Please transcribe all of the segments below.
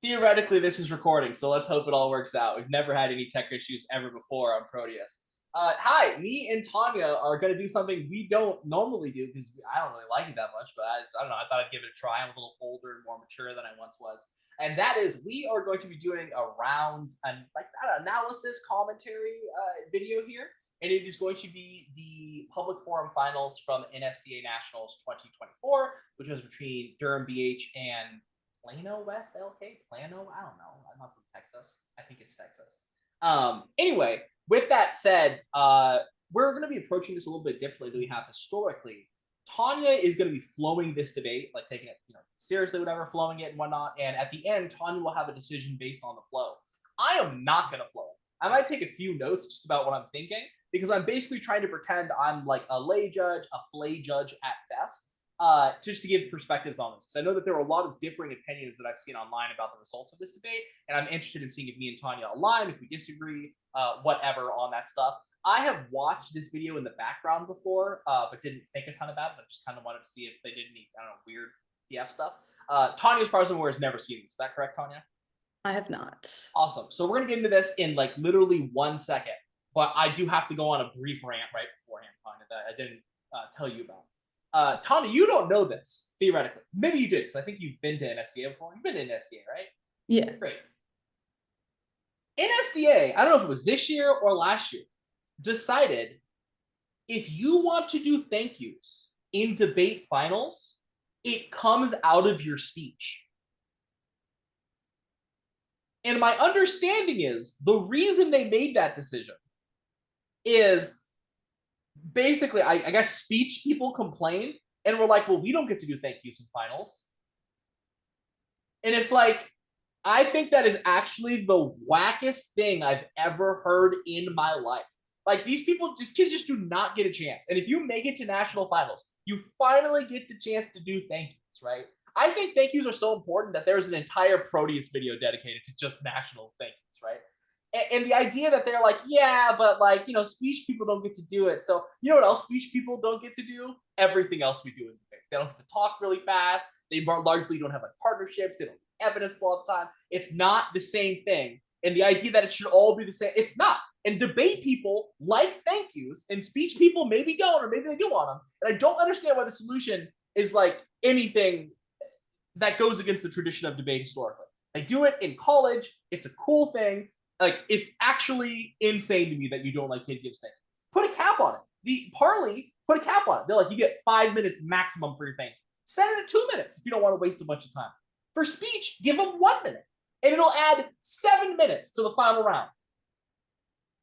Theoretically, this is recording, so let's hope it all works out. We've never had any tech issues ever before on Proteus. Hi, me and Tanya are going to do something we don't normally do because I don't really like it that much, but I don't know. I thought I'd give it a try. I'm a little older and more mature than I once was. And that is, we are going to be doing a round, analysis commentary video here. And it is going to be the public forum finals from NSDA Nationals 2024, which was between Durham BH and Plano West LK? Plano? I don't know. I'm not from Texas. I think it's Texas. Anyway, with that said, we're going to be approaching this a little bit differently than we have historically. Tanya is going to be flowing this debate, like taking it, seriously, whatever, flowing it and whatnot. And at the end, Tanya will have a decision based on the flow. I am not going to flow it. I might take a few notes just about what I'm thinking, because I'm basically trying to pretend I'm like a lay judge, a flay judge at best. Just to give perspectives on this, because I know that there are a lot of differing opinions that I've seen online about the results of this debate, and I'm interested in seeing if me and Tanya align, if we disagree, whatever on that stuff. I have watched this video in the background before, but didn't think a ton about it. I just kind of wanted to see if they did any, weird PF stuff. Tanya, as far as I'm aware, has never seen this. Is that correct, Tanya? I have not. Awesome. So we're going to get into this in like literally 1 second, but I do have to go on a brief rant right beforehand, Tanya, that I didn't tell you about. Tanya, you don't know this, theoretically. Maybe you did, because I think you've been to NSDA before. You've been to NSDA, right? Yeah. Great. NSDA, I don't know if it was this year or last year, decided if you want to do thank yous in debate finals, it comes out of your speech. And my understanding is the reason they made that decision is basically, I guess speech people complained and were like, well, we don't get to do thank yous in finals. And it's like, I think that is actually the wackest thing I've ever heard in my life. Like, these kids just do not get a chance. And if you make it to national finals, you finally get the chance to do thank yous, right? I think thank yous are so important that there's an entire Proteus video dedicated to just national thank yous, right? And the idea that they're like, yeah, but like, speech people don't get to do it. So you know what else speech people don't get to do? Everything else we do in debate. They don't get to talk really fast. They largely don't have like partnerships. They don't have evidence all the time. It's not the same thing. And the idea that it should all be the same, it's not. And debate people like thank yous, and speech people maybe don't, or maybe they do want them. And I don't understand why the solution is like anything that goes against the tradition of debate historically. They do it in college. It's a cool thing. Like, it's actually insane to me that you don't like kid gives thanks. Put a cap on it. The Parley, put a cap on it. They're like, you get 5 minutes maximum for your thank you. Set it at 2 minutes if you don't want to waste a bunch of time. For speech, give them 1 minute. And it'll add 7 minutes to the final round.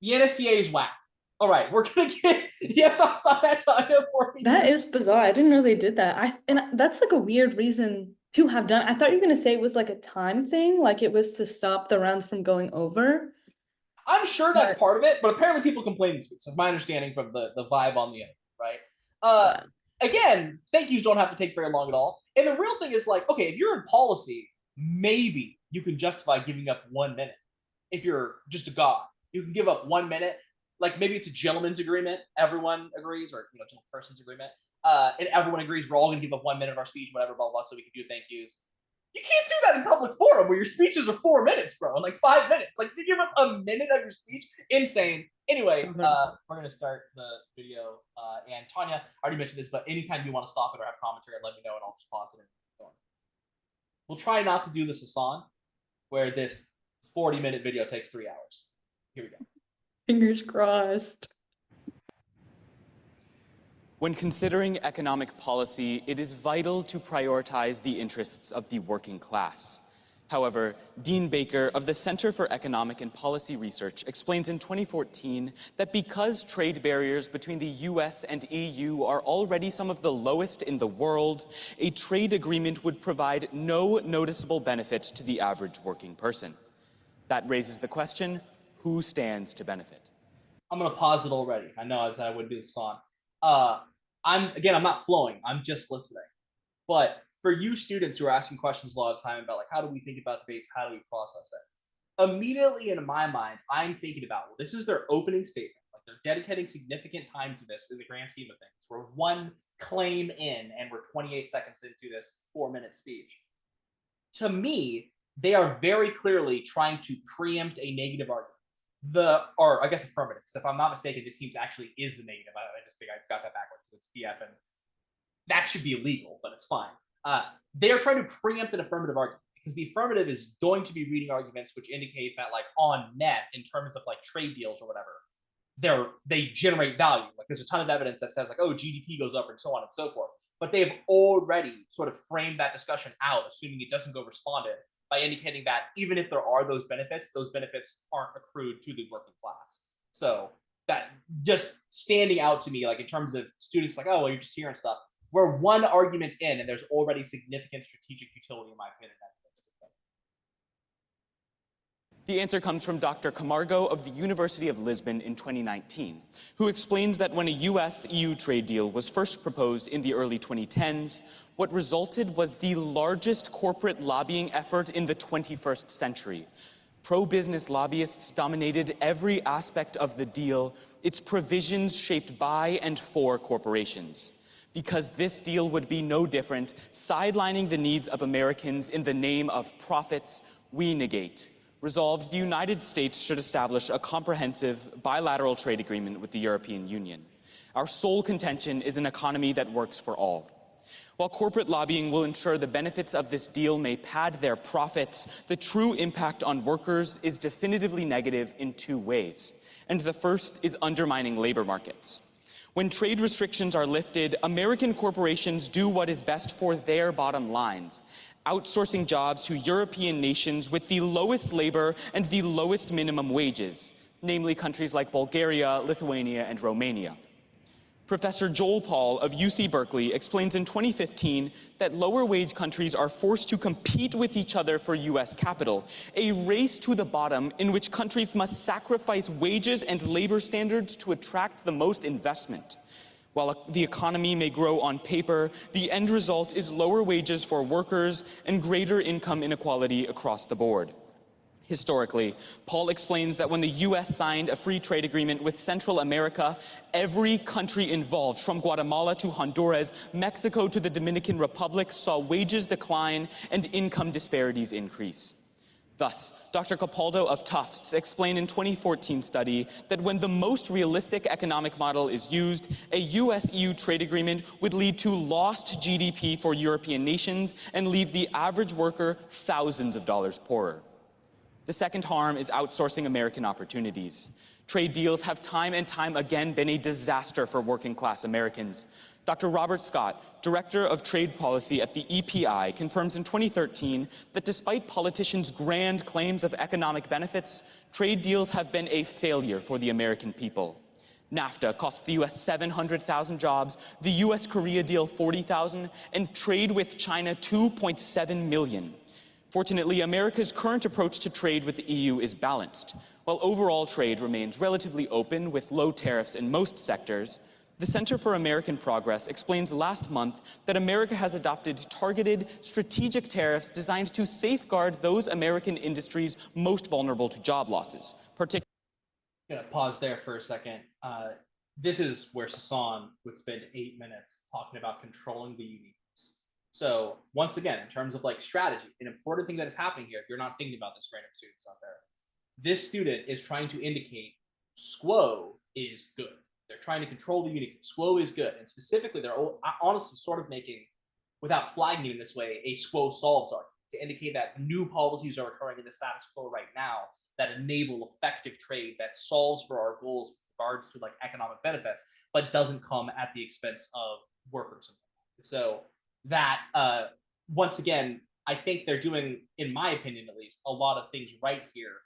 The NSDA is whack. All right, we're going to get your thoughts on that, Tanya, for me. That is bizarre. I didn't know they did that. And that's like a weird reason to have done. I thought you were going to say it was like a time thing, like it was to stop the rounds from going over. I'm sure that's part of it, but apparently people complain this week. So that's my understanding from the vibe on the end, right? Again, thank yous don't have to take very long at all. And the real thing is like, okay, if you're in policy, maybe you can justify giving up 1 minute. If you're just a god, you can give up 1 minute. Like, maybe it's a gentleman's agreement. Everyone agrees, or gentleman person's agreement. And everyone agrees we're all going to give up 1 minute of our speech, whatever, blah, blah, so we can do thank yous. You can't do that in public forum where your speeches are 4 minutes, bro, and like 5 minutes. Like, you give up a minute of your speech? Insane. Anyway, we're going to start the video. And Tanya, I already mentioned this, but anytime you want to stop it or have commentary, let me know, and I'll just pause it and go on. We'll try not to do the Sasan, where this 40-minute video takes 3 hours. Here we go. Fingers crossed. When considering economic policy, it is vital to prioritize the interests of the working class. However, Dean Baker of the Center for Economic and Policy Research explains in 2014 that because trade barriers between the US and EU are already some of the lowest in the world, a trade agreement would provide no noticeable benefit to the average working person. That raises the question, who stands to benefit? I'm going to pause it already. I know I said I wouldn't do this on. I'm not flowing. I'm just listening. But for you students who are asking questions a lot of time about like, how do we think about debates? How do we process it? Immediately in my mind, I'm thinking about, well, this is their opening statement. Like, they're dedicating significant time to this in the grand scheme of things. We're one claim in and we're 28 seconds into this 4-minute speech. To me, they are very clearly trying to preempt a negative argument. Or I guess affirmative, because if I'm not mistaken, this seems actually is the negative. I just think I got that backwards because it's BF, and that should be illegal, but it's fine. They are trying to preempt an affirmative argument, because the affirmative is going to be reading arguments which indicate that, like, on net, in terms of like trade deals or whatever, they generate value. Like, there's a ton of evidence that says, like, oh, GDP goes up and so on and so forth. But they have already sort of framed that discussion out, assuming it doesn't go responded, by indicating that even if there are those benefits aren't accrued to the working class. So that just standing out to me, like, in terms of students, like, oh, well, you're just hearing stuff. We're one argument in, and there's already significant strategic utility, in my opinion. The answer comes from Dr. Camargo of the University of Lisbon in 2019, who explains that when a US-EU trade deal was first proposed in the early 2010s, what resulted was the largest corporate lobbying effort in the 21st century. Pro-business lobbyists dominated every aspect of the deal, its provisions shaped by and for corporations. Because this deal would be no different, sidelining the needs of Americans in the name of profits, we negate. Resolved, the United States should establish a comprehensive bilateral trade agreement with the European Union. Our sole contention is an economy that works for all. While corporate lobbying will ensure the benefits of this deal may pad their profits, the true impact on workers is definitively negative in two ways. And the first is undermining labor markets. When trade restrictions are lifted, American corporations do what is best for their bottom lines, outsourcing jobs to European nations with the lowest labor and the lowest minimum wages, namely countries like Bulgaria, Lithuania, and Romania. Professor Joel Paul of UC Berkeley explains in 2015 that lower wage countries are forced to compete with each other for US capital, a race to the bottom in which countries must sacrifice wages and labor standards to attract the most investment. While the economy may grow on paper, the end result is lower wages for workers and greater income inequality across the board. Historically, Paul explains that when the US signed a free trade agreement with Central America, every country involved, from Guatemala to Honduras, Mexico to the Dominican Republic, saw wages decline and income disparities increase. Thus, Dr. Capaldo of Tufts explained in 2014 study that when the most realistic economic model is used, a US-EU trade agreement would lead to lost GDP for European nations and leave the average worker thousands of dollars poorer. The second harm is outsourcing American opportunities. Trade deals have time and time again been a disaster for working class Americans. Dr. Robert Scott, Director of Trade Policy at the EPI, confirms in 2013 that despite politicians' grand claims of economic benefits, trade deals have been a failure for the American people. NAFTA cost the US 700,000 jobs, the US-Korea deal 40,000, and trade with China 2.7 million. Fortunately, America's current approach to trade with the EU is balanced. While overall trade remains relatively open with low tariffs in most sectors, the Center for American Progress explains last month that America has adopted targeted, strategic tariffs designed to safeguard those American industries most vulnerable to job losses. Particularly, pause there for a second. This is where Sasan would spend 8 minutes talking about controlling the uniqueness. So once again, in terms of like strategy, an important thing that is happening here, if you're not thinking about this, random students out there, this student is trying to indicate SQUO is good. They're trying to control the uniqueness. SQUO is good. And specifically, they're honestly sort of making, without flagging it in this way, a SQUO solves argument to indicate that new policies are occurring in the status quo right now that enable effective trade that solves for our goals with regards to like economic benefits, but doesn't come at the expense of workers. So that, once again, I think they're doing, in my opinion at least, a lot of things right here,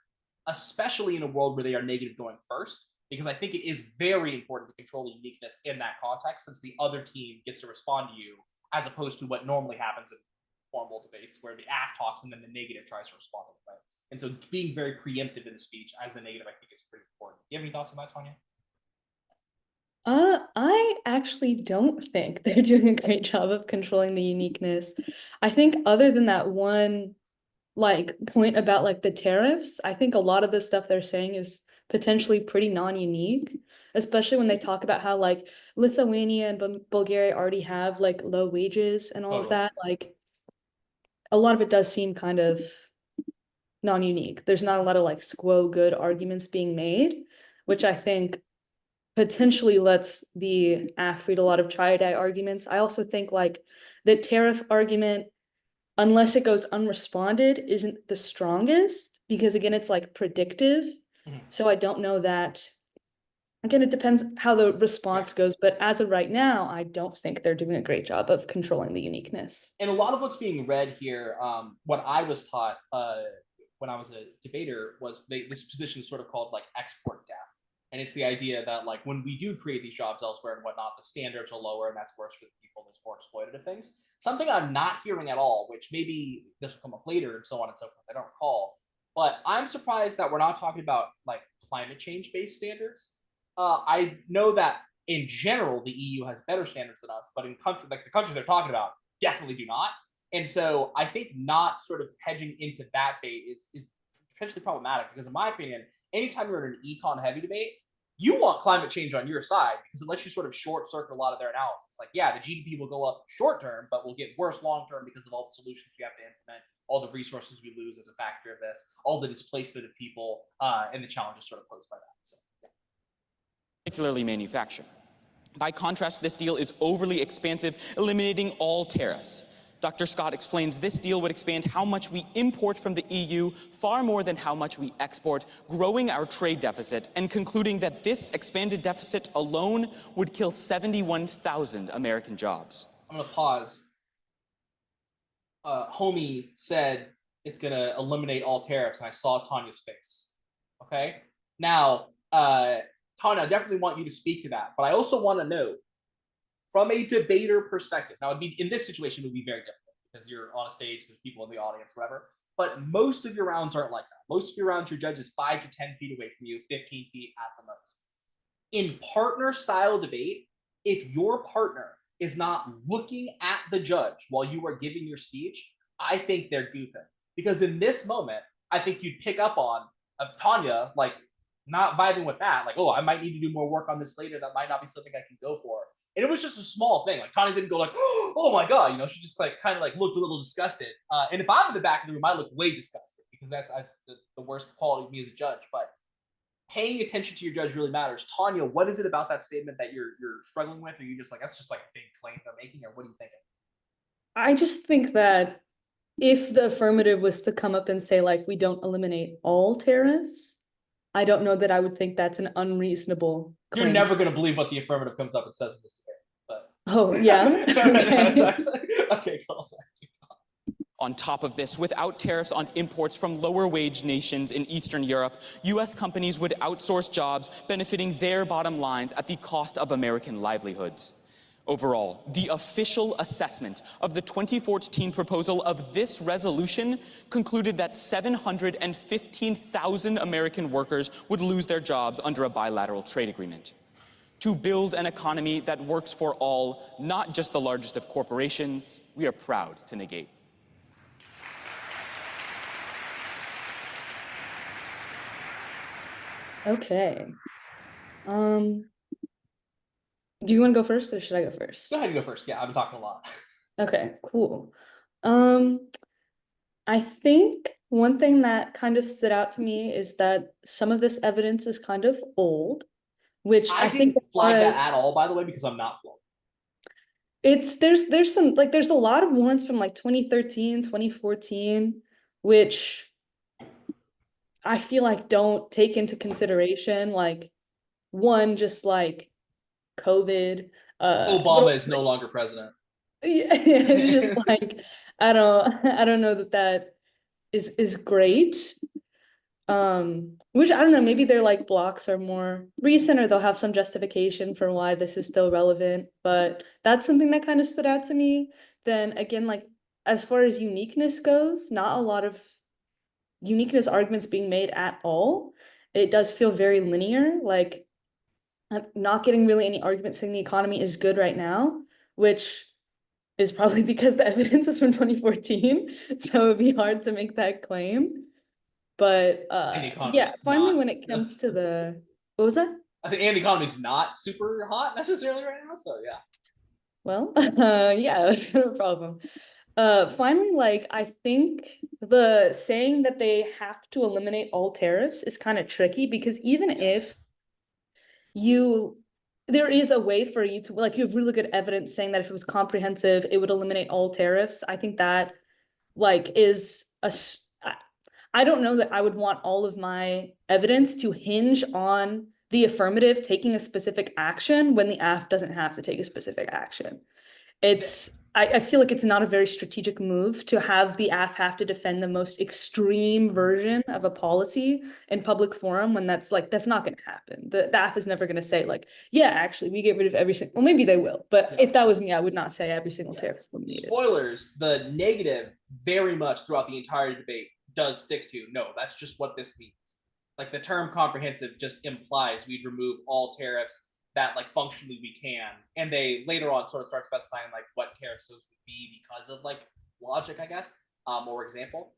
especially in a world where they are negative going first, because I think it is very important to control the uniqueness in that context, since the other team gets to respond to you, as opposed to what normally happens in formal debates, where the AF talks and then the negative tries to respond to it, right? And so being very preemptive in the speech as the negative, I think, is pretty important. Do you have any thoughts on that, Tanya? I actually don't think they're doing a great job of controlling the uniqueness. I think other than that one like point about like the tariffs, I think a lot of the stuff they're saying is potentially pretty non-unique, especially when they talk about how like Lithuania and Bulgaria already have like low wages and all of that. Like a lot of it does seem kind of non-unique. There's not a lot of like squo good arguments being made, which I think potentially lets the AF read a lot of triad arguments. I also think like the tariff argument, unless it goes unresponded, isn't the strongest because again, it's like predictive. So I don't know that. Again, it depends how the response goes, but as of right now, I don't think they're doing a great job of controlling the uniqueness. And a lot of what's being read here, what I was taught when I was a debater was this position is sort of called like export death. And it's the idea that like when we do create these jobs elsewhere and whatnot, the standards are lower and that's worse for the people, there's more exploitative things. Something I'm not hearing at all, which maybe this will come up later and so on and so forth, I don't recall. But I'm surprised that we're not talking about like climate change based standards. I know that in general, the EU has better standards than us, but in countries like the countries they're talking about definitely do not. And so I think not sort of hedging into that bait is potentially problematic because in my opinion, anytime you're in an econ heavy debate, you want climate change on your side because it lets you sort of short circuit a lot of their analysis. Like, yeah, the GDP will go up short term, but will get worse long term because of all the solutions we have to implement, all the resources we lose as a factor of this, all the displacement of people, and the challenges sort of posed by that. So, yeah. Particularly manufacturing. By contrast, this deal is overly expansive, eliminating all tariffs. Dr. Scott explains this deal would expand how much we import from the EU far more than how much we export, growing our trade deficit, and concluding that this expanded deficit alone would kill 71,000 American jobs. I'm going to pause. Homie said it's going to eliminate all tariffs, and I saw Tanya's face. Okay? Now, Tanya, I definitely want you to speak to that, but I also want to know, from a debater perspective, now it'd be in this situation, it would be very different because you're on a stage, there's people in the audience, whatever. But most of your rounds aren't like that. Most of your rounds, your judge is 5 to 10 feet away from you, 15 feet at the most. In partner style debate, if your partner is not looking at the judge while you are giving your speech, I think they're goofing. Because in this moment, I think you'd pick up on Tanya, like, not vibing with that. Like, oh, I might need to do more work on this later. That might not be something I can go for. And it was just a small thing. Like, Tanya didn't go like, oh my God, you know, she just like kind of like looked a little disgusted. And if I'm in the back of the room, I look way disgusted because that's the worst quality of me as a judge. But paying attention to your judge really matters. Tanya, what is it about that statement that you're struggling with? Or you just like, that's just like a big claim they're making, or what are you thinking? I just think that if the affirmative was to come up and say like, we don't eliminate all tariffs, I don't know that I would think that's an unreasonable claim. You're never going to believe what the affirmative comes up and says in this debate. But oh, yeah? Okay, cool. Sorry. On top of this, without tariffs on imports from lower wage nations in Eastern Europe, U.S. companies would outsource jobs benefiting their bottom lines at the cost of American livelihoods. Overall, the official assessment of the 2014 proposal of this resolution concluded that 715,000 American workers would lose their jobs under a bilateral trade agreement. To build an economy that works for all, not just the largest of corporations, we are proud to negate. Okay. Do you want to go first or should I go first? Go ahead and go first. Yeah, I've been talking a lot. Okay, cool. I think one thing that kind of stood out to me is that some of this evidence is kind of old, which I think didn't flag that at all, by the way, because I'm not flowing. There's some like there's a lot of warrants from like 2013, 2014, which I feel like don't take into consideration like one, just like COVID. Obama is no longer president. Yeah, it's just like I don't know that is great. Which I don't know, maybe their like blocks are more recent or they'll have some justification for why this is still relevant, but that's something that kind of stood out to me. Then again, like as far as uniqueness goes, not a lot of uniqueness arguments being made at all. It does feel very linear, like I'm not getting really any arguments saying the economy is good right now, which is probably because the evidence is from 2014, so it'd be hard to make that claim. But yeah, finally when it comes to the, what was that? I think the economy's not super hot necessarily right now, so yeah. Well, yeah, that's kind of a problem. Finally, like, I think the saying that they have to eliminate all tariffs is kind of tricky, because even if there is a way for you to, like, you have really good evidence saying that if it was comprehensive, it would eliminate all tariffs. I think that, like, I don't know that I would want all of my evidence to hinge on the affirmative taking a specific action when the AF doesn't have to take a specific action. I feel like it's not a very strategic move to have the AF have to defend the most extreme version of a policy in public forum, when that's not going to happen. The AF is never going to say, like, yeah, actually, we get rid of every single, well, maybe they will, but if that was me, I would not say every single tariff is eliminated. Spoilers, the negative very much throughout the entire debate does stick to, no, that's just what this means. Like, the term comprehensive just implies we'd remove all tariffs that, like, functionally we can, and they later on sort of start specifying, like, what tariffs those would be because of, like, logic, I guess, or example.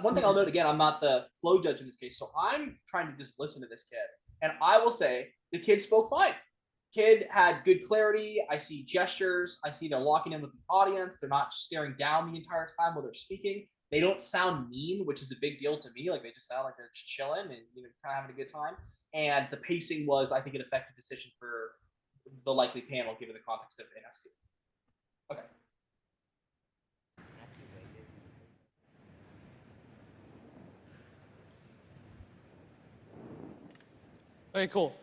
One thing I'll note, again, I'm not the flow judge in this case, so I'm trying to just listen to this kid, and I will say the kid spoke fine. Kid had good clarity. I see gestures. I see they're locking in with the audience. They're not just staring down the entire time while they're speaking. They don't sound mean, which is a big deal to me. Like, they just sound like they're just chilling and, you know, kind of having a good time. And the pacing was, I think, an effective decision for the likely panel, given the context of NSDA. Okay. Okay, cool.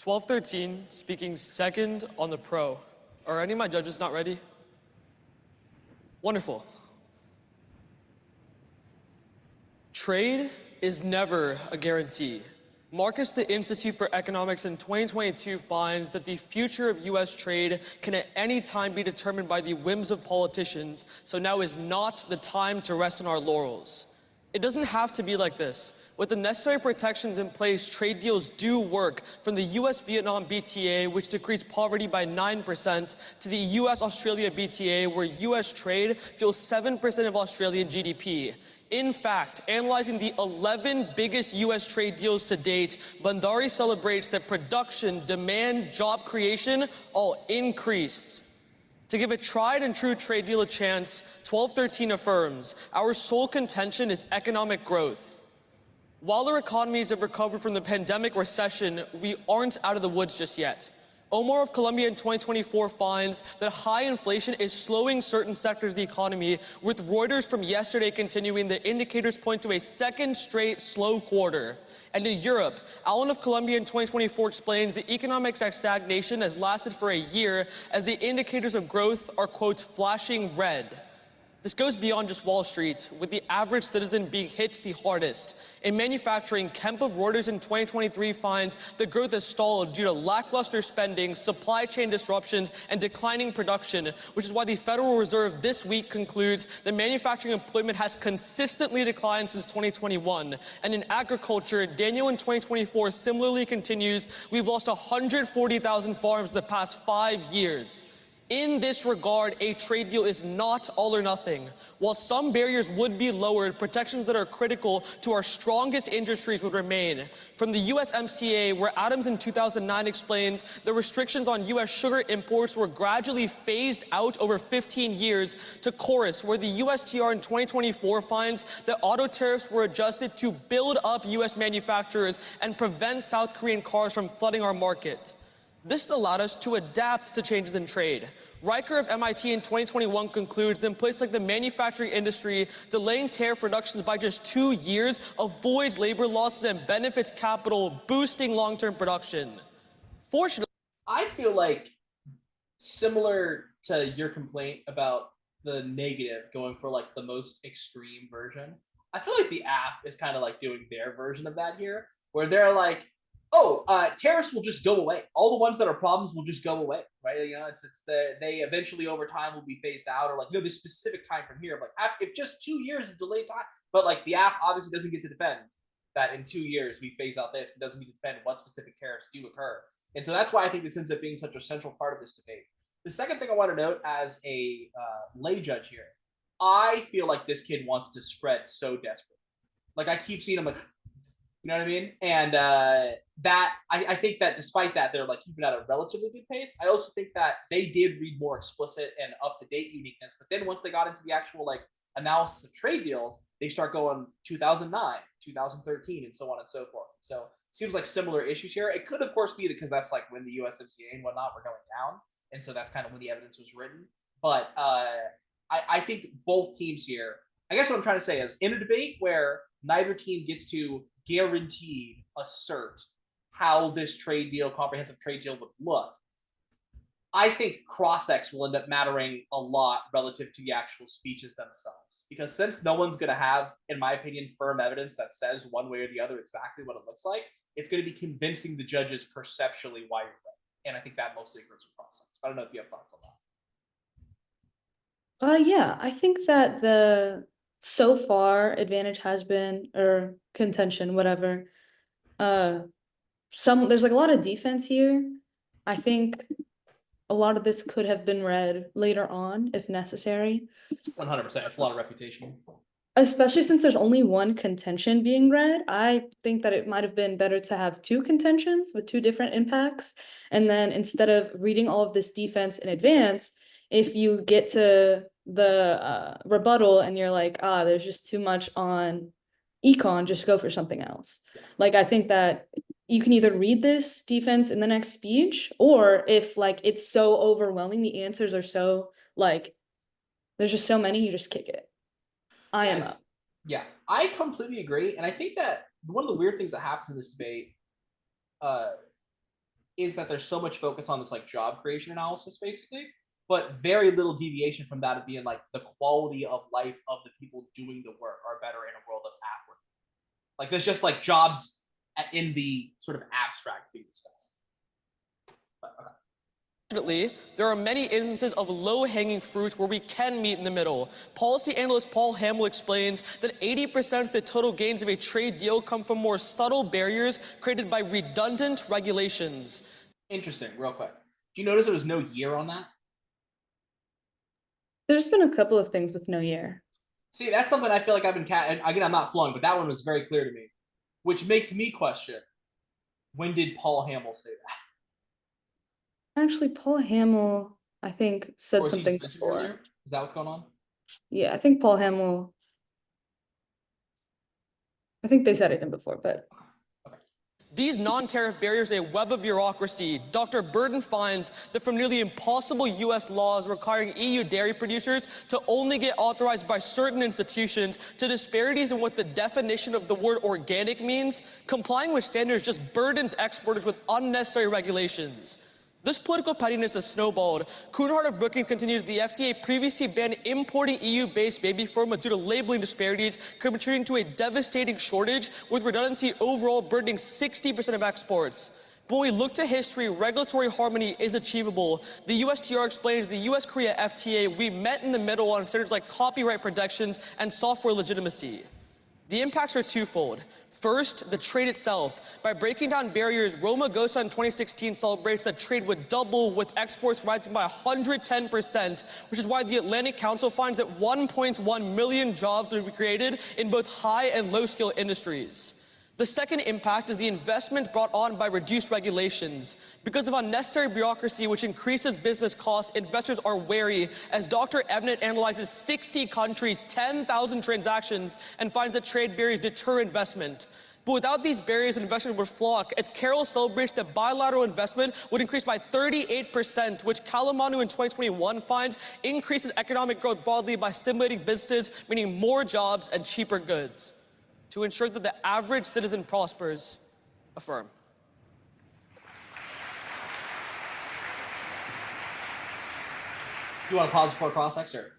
1213, speaking second on the pro. Are any of my judges not ready? Wonderful. Trade is never a guarantee. Marcus, the Institute for Economics in 2022 finds that the future of US trade can at any time be determined by the whims of politicians, so now is not the time to rest on our laurels. It doesn't have to be like this. With the necessary protections in place, trade deals do work, from the US-Vietnam BTA, which decreased poverty by 9%, to the US-Australia BTA, where US trade fuels 7% of Australian GDP. In fact, analyzing the 11 biggest US trade deals to date, Bandari celebrates that production, demand, job creation all increased. To give a tried and true trade deal a chance, 1213 affirms, our sole contention is economic growth. While our economies have recovered from the pandemic recession, we aren't out of the woods just yet. Omar of Columbia in 2024 finds that high inflation is slowing certain sectors of the economy, with Reuters from yesterday continuing the indicators point to a second straight slow quarter. And in Europe, Alan of Columbia in 2024 explains the economic stagnation has lasted for a year as the indicators of growth are, quote, flashing red. This goes beyond just Wall Street, with the average citizen being hit the hardest. In manufacturing, Kemp of Reuters in 2023 finds the growth has stalled due to lackluster spending, supply chain disruptions, and declining production, which is why the Federal Reserve this week concludes that manufacturing employment has consistently declined since 2021. And in agriculture, Daniel in 2024 similarly continues, we've lost 140,000 farms in the past 5 years. In this regard, a trade deal is not all or nothing. While some barriers would be lowered, protections that are critical to our strongest industries would remain. From the USMCA, where Adams in 2009 explains the restrictions on US sugar imports were gradually phased out over 15 years, to Chorus, where the USTR in 2024 finds that auto tariffs were adjusted to build up US manufacturers and prevent South Korean cars from flooding our market. This allowed us to adapt to changes in trade. Riker of MIT in 2021 concludes that in places like the manufacturing industry, delaying tariff reductions by just 2 years avoids labor losses and benefits capital, boosting long-term production. Fortunately, I feel like, similar to your complaint about the negative going for, like, the most extreme version, I feel like the AF is kind of like doing their version of that here, where they're like, oh, tariffs will just go away. All the ones that are problems will just go away, right? You know, they eventually over time will be phased out, or like, no, this specific time from here. But if just 2 years of delayed time, but like the AF obviously doesn't get to defend that in 2 years we phase out this. It doesn't get to defend what specific tariffs do occur. And so that's why I think this ends up being such a central part of this debate. The second thing I want to note as a lay judge here, I feel like this kid wants to spread so desperately. Like, I keep seeing him like, You know what I mean? And that I think that despite that, they're like keeping at a relatively good pace. I also think that they did read more explicit and up to date uniqueness. But then once they got into the actual like analysis of trade deals, they start going 2009, 2013, and so on and so forth. So seems like similar issues here. It could of course be because that's like when the USMCA and whatnot were going down, and so that's kind of when the evidence was written. But I think both teams here. I guess what I'm trying to say is in a debate where neither team gets to guaranteed assert how this trade deal, comprehensive trade deal would look, I think cross-ex will end up mattering a lot relative to the actual speeches themselves. Because since no one's going to have, in my opinion, firm evidence that says one way or the other exactly what it looks like, it's going to be convincing the judges perceptually why you're right. And I think that mostly occurs with cross-ex. But I don't know if you have thoughts on that. Yeah, I think that the so far advantage has been, or contention, whatever. There's like a lot of defense here. I think a lot of this could have been read later on if necessary. 100%. It's a lot of reputation. Especially since there's only one contention being read, I think that it might have been better to have two contentions with two different impacts. And then instead of reading all of this defense in advance, if you get to the rebuttal and you're like, there's just too much on econ, just go for something else. Like, I think that you can either read this defense in the next speech, or if like it's so overwhelming, the answers are so like, there's just so many, you just kick it. I am up. Yeah, I completely agree. And I think that one of the weird things that happens in this debate is that there's so much focus on this like job creation analysis, basically, but very little deviation from that of being like the quality of life of the people doing the work are better in a world of app work. Like there's just like jobs in the sort of abstract being discussed. But, okay. Unfortunately, there are many instances of low-hanging fruit where we can meet in the middle. Policy analyst Paul Hamill explains that 80% of the total gains of a trade deal come from more subtle barriers created by redundant regulations. Interesting, real quick. Do you notice there was no year on that? There's been a couple of things with no year. See, that's something I feel like I've been and again, I'm not flung, but that one was very clear to me, which makes me question, when did Paul Hamill say that? Actually, Paul Hamill, I think, said something before. Earlier? Is that what's going on? Yeah, I think Paul Hamill, I think they said it in before, but. These non-tariff barriers are a web of bureaucracy. Dr. Burden finds that from nearly impossible U.S. laws requiring EU dairy producers to only get authorized by certain institutions to disparities in what the definition of the word organic means, complying with standards just burdens exporters with unnecessary regulations. This political pettiness has snowballed. Kuhnhart of Brookings continues the FDA previously banned importing EU-based baby formula due to labeling disparities, contributing to a devastating shortage, with redundancy overall burdening 60% of exports. But when we look to history, regulatory harmony is achievable. The USTR explains the US-Korea FTA, we met in the middle on standards like copyright protections and software legitimacy. The impacts are twofold. First, the trade itself. By breaking down barriers, Romagosa in 2016 celebrates that trade would double, with exports rising by 110%, which is why the Atlantic Council finds that 1.1 million jobs will be created in both high and low-skill industries. The second impact is the investment brought on by reduced regulations. Because of unnecessary bureaucracy, which increases business costs, investors are wary, as Dr. Evnet analyzes 60 countries, 10,000 transactions, and finds that trade barriers deter investment. But without these barriers, investors would flock, as Carroll celebrates that bilateral investment would increase by 38%, which Kalamanu in 2021 finds increases economic growth broadly by stimulating businesses, meaning more jobs and cheaper goods. To ensure that the average citizen prospers, affirm. You want to pause before cross-ex or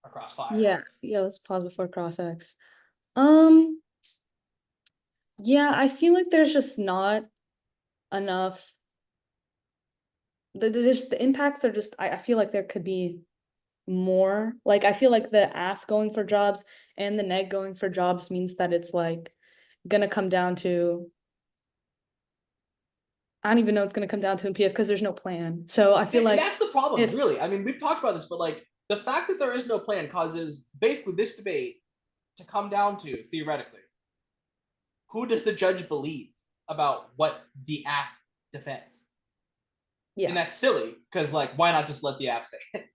crossfire? Yeah, let's pause before cross-ex. Yeah, I feel like there's just not enough. The impacts are just, I feel like there could be more. Like, I feel like the AF going for jobs and the neg going for jobs means that it's like gonna come down to, I don't even know it's gonna come down to in PF because there's no plan. So I feel like that's the problem, really. I mean, we've talked about this, but like the fact that there is no plan causes basically this debate to come down to, theoretically, who does the judge believe about what the AF defends? Yeah. And that's silly, because like, why not just let the AF say it?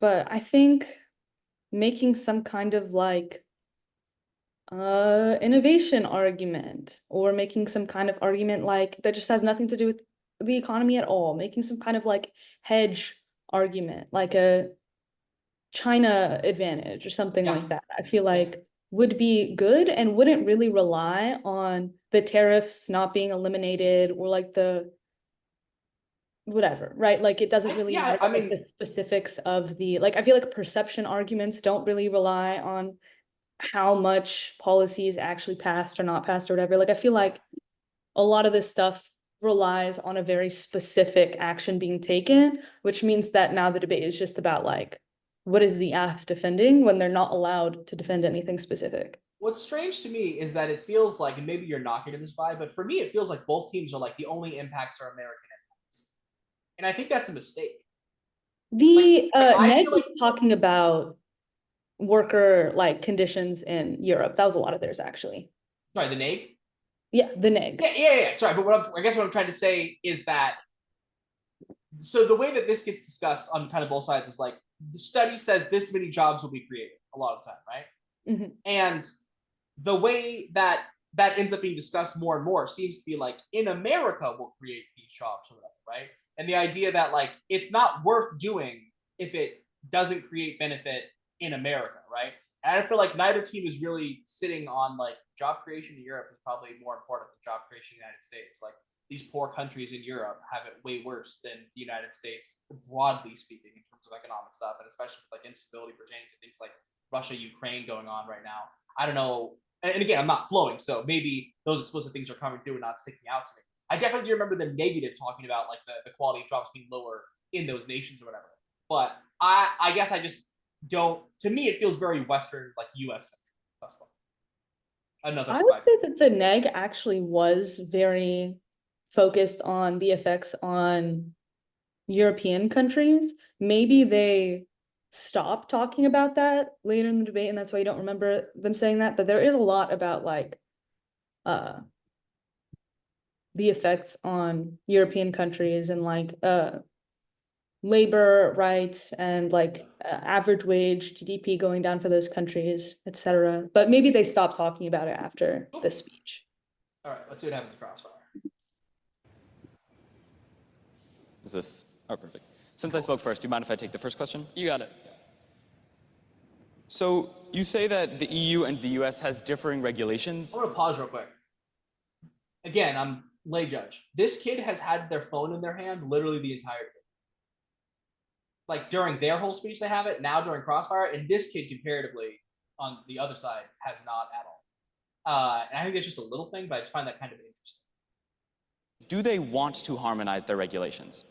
But I think making some kind of like innovation argument, or making some kind of argument like that just has nothing to do with the economy at all, making some kind of like hedge argument, like a China advantage or something Yeah. like that, I feel like would be good and wouldn't really rely on the tariffs not being eliminated or like the whatever, right? Like it doesn't really Yeah, matter, I like, mean- the specifics of the, like I feel like perception arguments don't really rely on how much policy is actually passed or not passed or whatever. Like I feel like a lot of this stuff relies on a very specific action being taken, which means that now the debate is just about like, what is the AF defending when they're not allowed to defend anything specific? What's strange to me is that it feels like, and maybe you're not getting this vibe, but for me, it feels like both teams are like the only impacts are American impacts. And I think that's a mistake. The I Ned feel like- was talking about worker like conditions in Europe. That was a lot of theirs actually. Sorry, the NAIC? Yeah, the neg. Yeah. Sorry, but I guess what I'm trying to say is that, so the way that this gets discussed on kind of both sides is like, the study says this many jobs will be created a lot of the time, right? Mhm. And the way that that ends up being discussed more and more seems to be like, in America we'll create these jobs or whatever, right? And the idea that like it's not worth doing if it doesn't create benefit in America, right? And I feel like neither team is really sitting on like job creation in Europe is probably more important than job creation in the United States. Like these poor countries in Europe have it way worse than the United States, broadly speaking, in terms of economic stuff, and especially with like instability pertaining to things like Russia, Ukraine going on right now. I don't know. And again, I'm not flowing, so maybe those explicit things are coming through and not sticking out to me. I definitely do remember the negative talking about like the quality of jobs being lower in those nations or whatever. But I guess I just don't. To me, it feels very Western, like U.S. centric thus far. I would say that the neg actually was very focused on the effects on European countries. Maybe they stopped talking about that later in the debate, and that's why you don't remember them saying that. But there is a lot about like the effects on European countries and like labor rights and like average wage, GDP going down for those countries, etc. But maybe they stopped talking about it after the speech. All right, let's see what happens to Crossfire. Is this? Oh, perfect. Since I spoke first, do you mind if I take the first question? You got it. So you say that the EU and the US has differing regulations. I'm gonna pause real quick. Again, I'm lay judge. This kid has had their phone in their hand literally the entire day. Like during their whole speech, they have it. Now during Crossfire, and this kid comparatively on the other side has not at all. And I think it's just a little thing, but I just find that kind of interesting. Do they want to harmonize their regulations?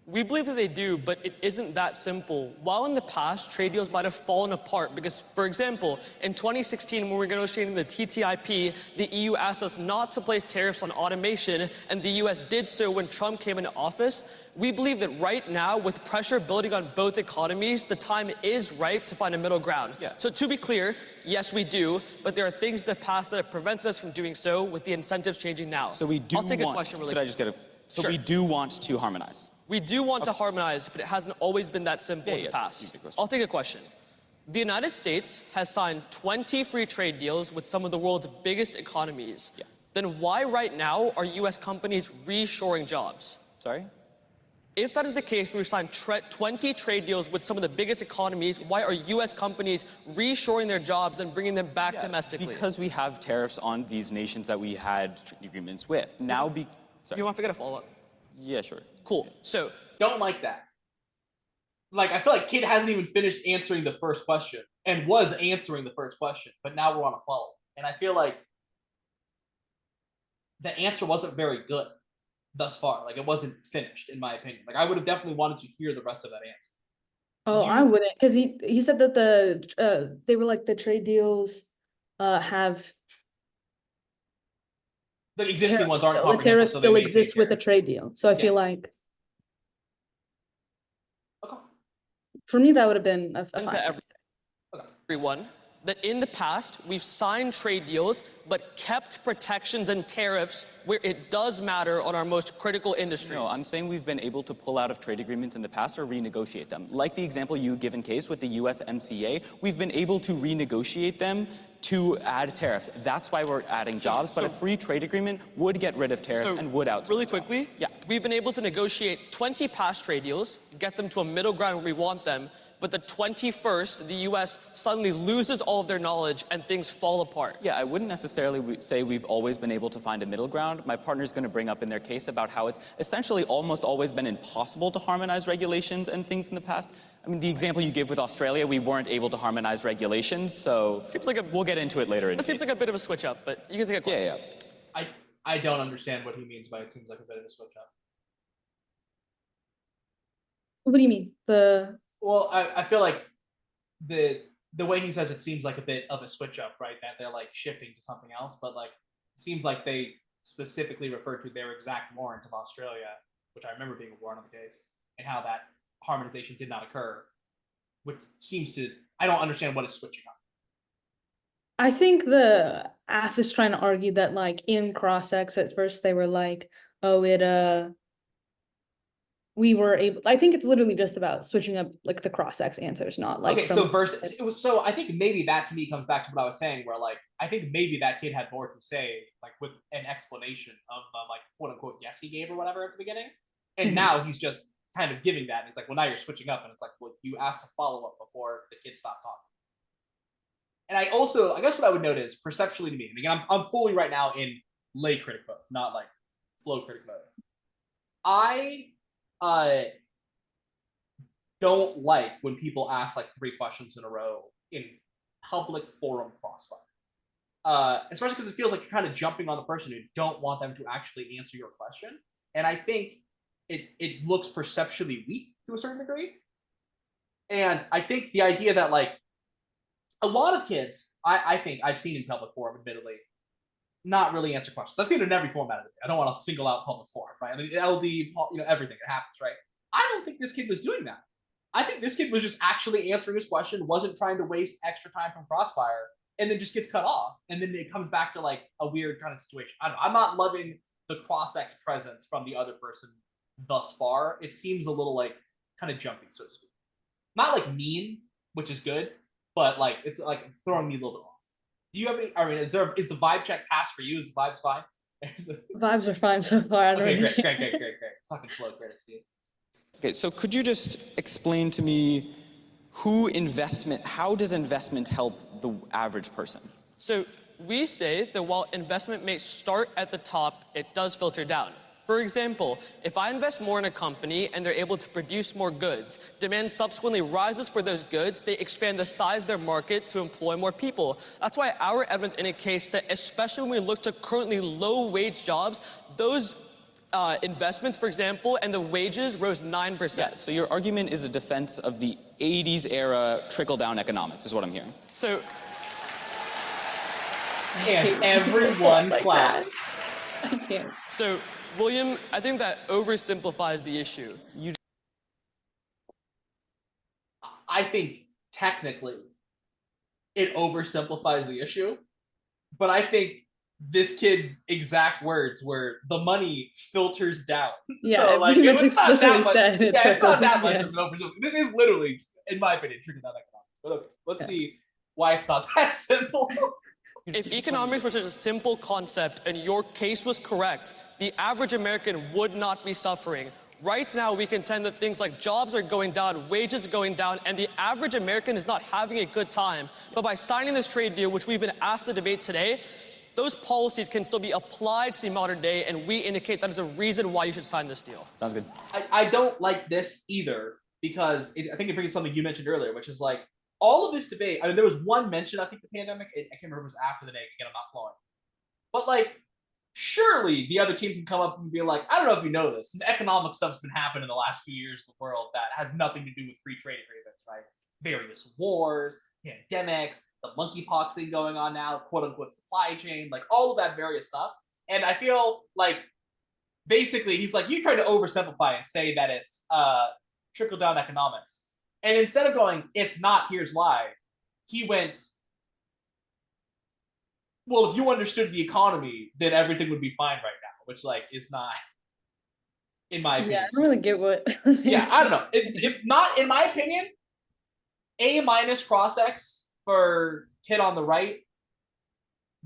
We believe that they do, but it isn't that simple. While in the past, trade deals might have fallen apart because, for example, in 2016, when we were negotiating the TTIP, the EU asked us not to place tariffs on automation, and the US did so when Trump came into office. We believe that right now, with pressure building on both economies, the time is ripe to find a middle ground. Yeah. So to be clear, yes, we do, but there are things in the past that have prevented us from doing so with the incentives changing now. So we do I'll take a question really quick. Could I just get a... So Sure. we do want to harmonize. We do want to harmonize, but it hasn't always been that simple in the past. I'll take a question. The United States has signed 20 free trade deals with some of the world's biggest economies. Yeah. Then why right now are US companies reshoring jobs? Sorry? If that is the case, we've signed 20 trade deals with some of the biggest economies, why are US companies reshoring their jobs and bringing them back domestically? Because we have tariffs on these nations that we had trade agreements with. Now sorry. You want to forget a follow-up? Yeah, sure. Cool. So Don't like that. Like, I feel like Kid hasn't even finished answering the first question and was answering the first question, but now we're on a follow. And I feel like the answer wasn't very good thus far. Like, it wasn't finished, in my opinion. Like, I would have definitely wanted to hear the rest of that answer. Oh, I wouldn't, because he said that they were like the trade deals have The existing ones aren't the comprehensive, tariffs so still they maintain exist with a tariffs. trade deal. So I feel like Okay. for me that would have been a to fine. everyone, that in the past, we've signed trade deals, but kept protections and tariffs where it does matter on our most critical industries. No, I'm saying we've been able to pull out of trade agreements in the past or renegotiate them. Like the example you give in case with the USMCA, we've been able to renegotiate them to add tariffs. That's why we're adding jobs, but a free trade agreement would get rid of tariffs and would outsource. Really quickly, we've been able to negotiate 20 past trade deals, get them to a middle ground where we want them, but the 21st, the US suddenly loses all of their knowledge and things fall apart. Yeah, I wouldn't necessarily say we've always been able to find a middle ground. My partner's going to bring up in their case about how it's essentially almost always been impossible to harmonize regulations and things in the past. I mean, the example you give with Australia, we weren't able to harmonize regulations, so seems like we'll get into it later. It seems like a bit of a switch up, but you can take a question. Yeah. I don't understand what he means by it seems like a bit of a switch up. What do you mean? Well, I feel like the way he says it seems like a bit of a switch up, right? That they're like shifting to something else, but like it seems like they specifically referred to their exact warrant of Australia, which I remember being a warrant of the case, and how that harmonization did not occur, which seems to, I don't understand what is switching up. I think the AF is trying to argue that like in CrossX at first they were like, oh, we were able, I think it's literally just about switching up like the CrossX answers, not like. Okay, so versus, so I think maybe that to me comes back to what I was saying, where like, I think maybe that kid had more to say, like with an explanation of the like quote unquote yes he gave or whatever at the beginning. And now he's just kind of giving that. And it's like, well, now you're switching up. And it's like, well, you asked a follow up before the kid stopped talking. And I also, I guess what I would note is perceptually to me, and again, I'm fully right now in lay critic mode, not like flow critic mode. I don't like when people ask like 3 questions in a row in public forum Crossfire. Especially because it feels like you're kind of jumping on the person who don't want them to actually answer your question. And I think it looks perceptually weak to a certain degree. And I think the idea that like a lot of kids, I think I've seen in public forum, admittedly, not really answer questions. I've seen it in every format of it. I don't want to single out public forum, right? I mean, LD, you know, everything, it happens, right? I don't think this kid was doing that. I think this kid was just actually answering his question, wasn't trying to waste extra time from Crossfire, and then just gets cut off. And then it comes back to like a weird kind of situation. I don't know. I'm not loving the CrossX presence from the other person thus far. It seems a little like kind of jumpy, so to speak. Not like mean, which is good, but like it's like throwing me a little bit off. Do you have any? I mean, is the vibe check pass for you? Is the vibes fine? Vibes are fine so far. I don't Okay, really great. Fucking flow critics, dude. Okay, so could you just explain to me how does investment help the average person? So we say that while investment may start at the top, it does filter down. For example, if I invest more in a company and they're able to produce more goods, demand subsequently rises for those goods, they expand the size of their market to employ more people. That's why our evidence indicates that especially when we look to currently low-wage jobs, those investments, for example, and the wages rose 9%. Yeah, so your argument is a defense of the 80s era trickle-down economics, is what I'm hearing. So, and everyone like clapped. I can't. So, William, I think that oversimplifies the issue. I think technically it oversimplifies the issue, but I think this kid's exact words were the money filters down. Yeah, so like pretty it's not that much. said it It's not that much yeah. of an oversimplification. This is literally, in my opinion, trickle-down economics. But okay, let's see why it's not that simple. If economics was such a simple concept and your case was correct, the average American would not be suffering. Right now, we contend that things like jobs are going down, wages are going down, and the average American is not having a good time. But by signing this trade deal, which we've been asked to debate today, those policies can still be applied to the modern day, and we indicate that is a reason why you should sign this deal. Sounds good. I don't like this either because I think it brings something you mentioned earlier, which is like, all of this debate, I mean, there was one mention, I think, the pandemic, I can't remember if it was after the day, again, I'm not flowing. But, like, surely the other team can come up and be like, I don't know if you know this, some economic stuff's been happening in the last few years in the world that has nothing to do with free trade agreements, right? Various wars, pandemics, the monkeypox thing going on now, quote-unquote supply chain, like, all of that various stuff. And I feel like, basically, he's like, you tried to oversimplify and say that it's trickle-down economics. And instead of going, it's not, here's why, he went, well, if you understood the economy, then everything would be fine right now, which like is not, in my opinion. Yeah, I don't really get what. Yeah, I don't know. If not, in my opinion, A- cross X for kid on the right,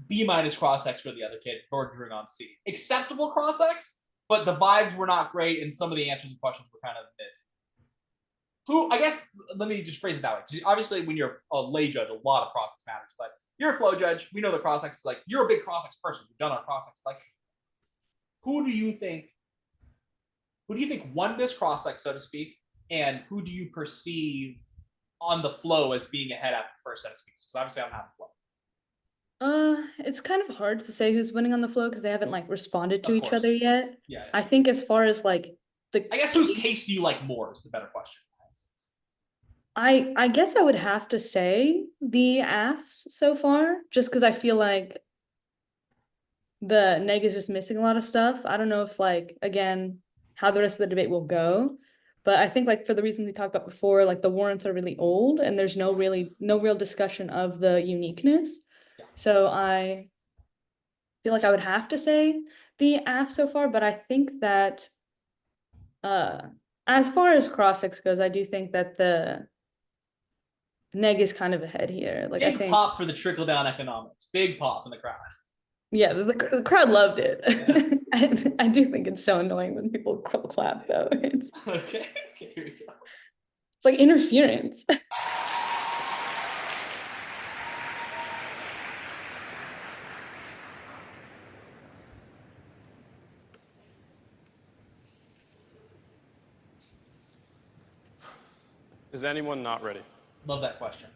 B- cross X for the other kid bordering on C. Acceptable cross X, but the vibes were not great, and some of the answers and questions were kind of mid. Who, I guess, let me just phrase it that way. Obviously, when you're a lay judge, a lot of cross X matters, but you're a flow judge. We know the cross X is like, you're a big cross X person. We've done our cross X lectures. Who do you think won this cross X, so to speak, and who do you perceive on the flow as being ahead after the first set of speakers? Because obviously I'm not the flow. It's kind of hard to say who's winning on the flow because they haven't like responded to Of each course. other yet. Yeah. I think as far as like I guess whose case do you like more is the better question. I guess I would have to say the AFs so far, just because I feel like the neg is just missing a lot of stuff. I don't know if like, again, how the rest of the debate will go, but I think like for the reasons we talked about before, like the warrants are really old and there's no real discussion of the uniqueness. Yeah. So I feel like I would have to say the AF so far, but I think that as far as cross-ex goes, I do think that the neg is kind of ahead here. Like, big I think pop for the trickle down economics. Big pop in the crowd. yeah, the crowd loved it. Yeah. I do think it's so annoying when people clap though. It's Okay, here we go. It's like interference. Is anyone not ready? Love that question.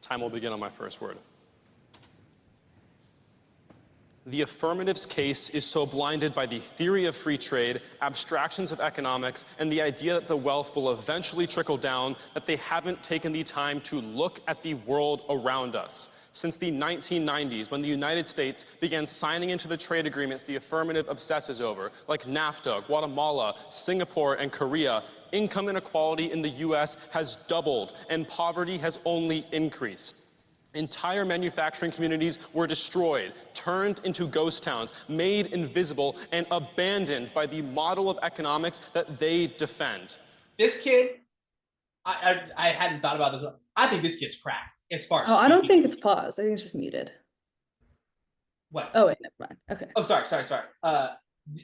Time will begin on my first word. The affirmative's case is so blinded by the theory of free trade, abstractions of economics, and the idea that the wealth will eventually trickle down that they haven't taken the time to look at the world around us. Since the 1990s, when the United States began signing into the trade agreements the affirmative obsesses over, like NAFTA, Guatemala, Singapore, and Korea, income inequality in the US has doubled and poverty has only increased. Entire manufacturing communities were destroyed, turned into ghost towns, made invisible, and abandoned by the model of economics that they defend. This kid, I hadn't thought about this one. I think this kid's cracked as far as Oh, I don't think goes. it's paused. I think it's just muted. What? Oh wait, never mind. Okay. Oh, sorry.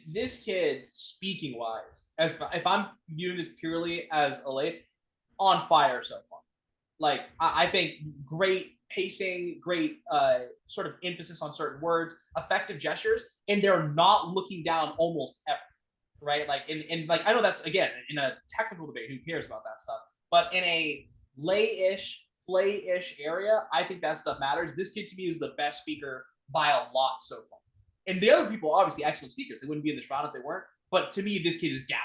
This kid, speaking wise, as if I'm viewing this purely as a late, on fire so far. Like I think great pacing, great sort of emphasis on certain words, effective gestures, and they're not looking down almost ever, right? Like in like I know that's again in a technical debate, who cares about that stuff? But in a lay-ish, flay-ish area, I think that stuff matters. This kid to me is the best speaker by a lot so far. And the other people, obviously excellent speakers. They wouldn't be in this round if they weren't. But to me, this kid has gapped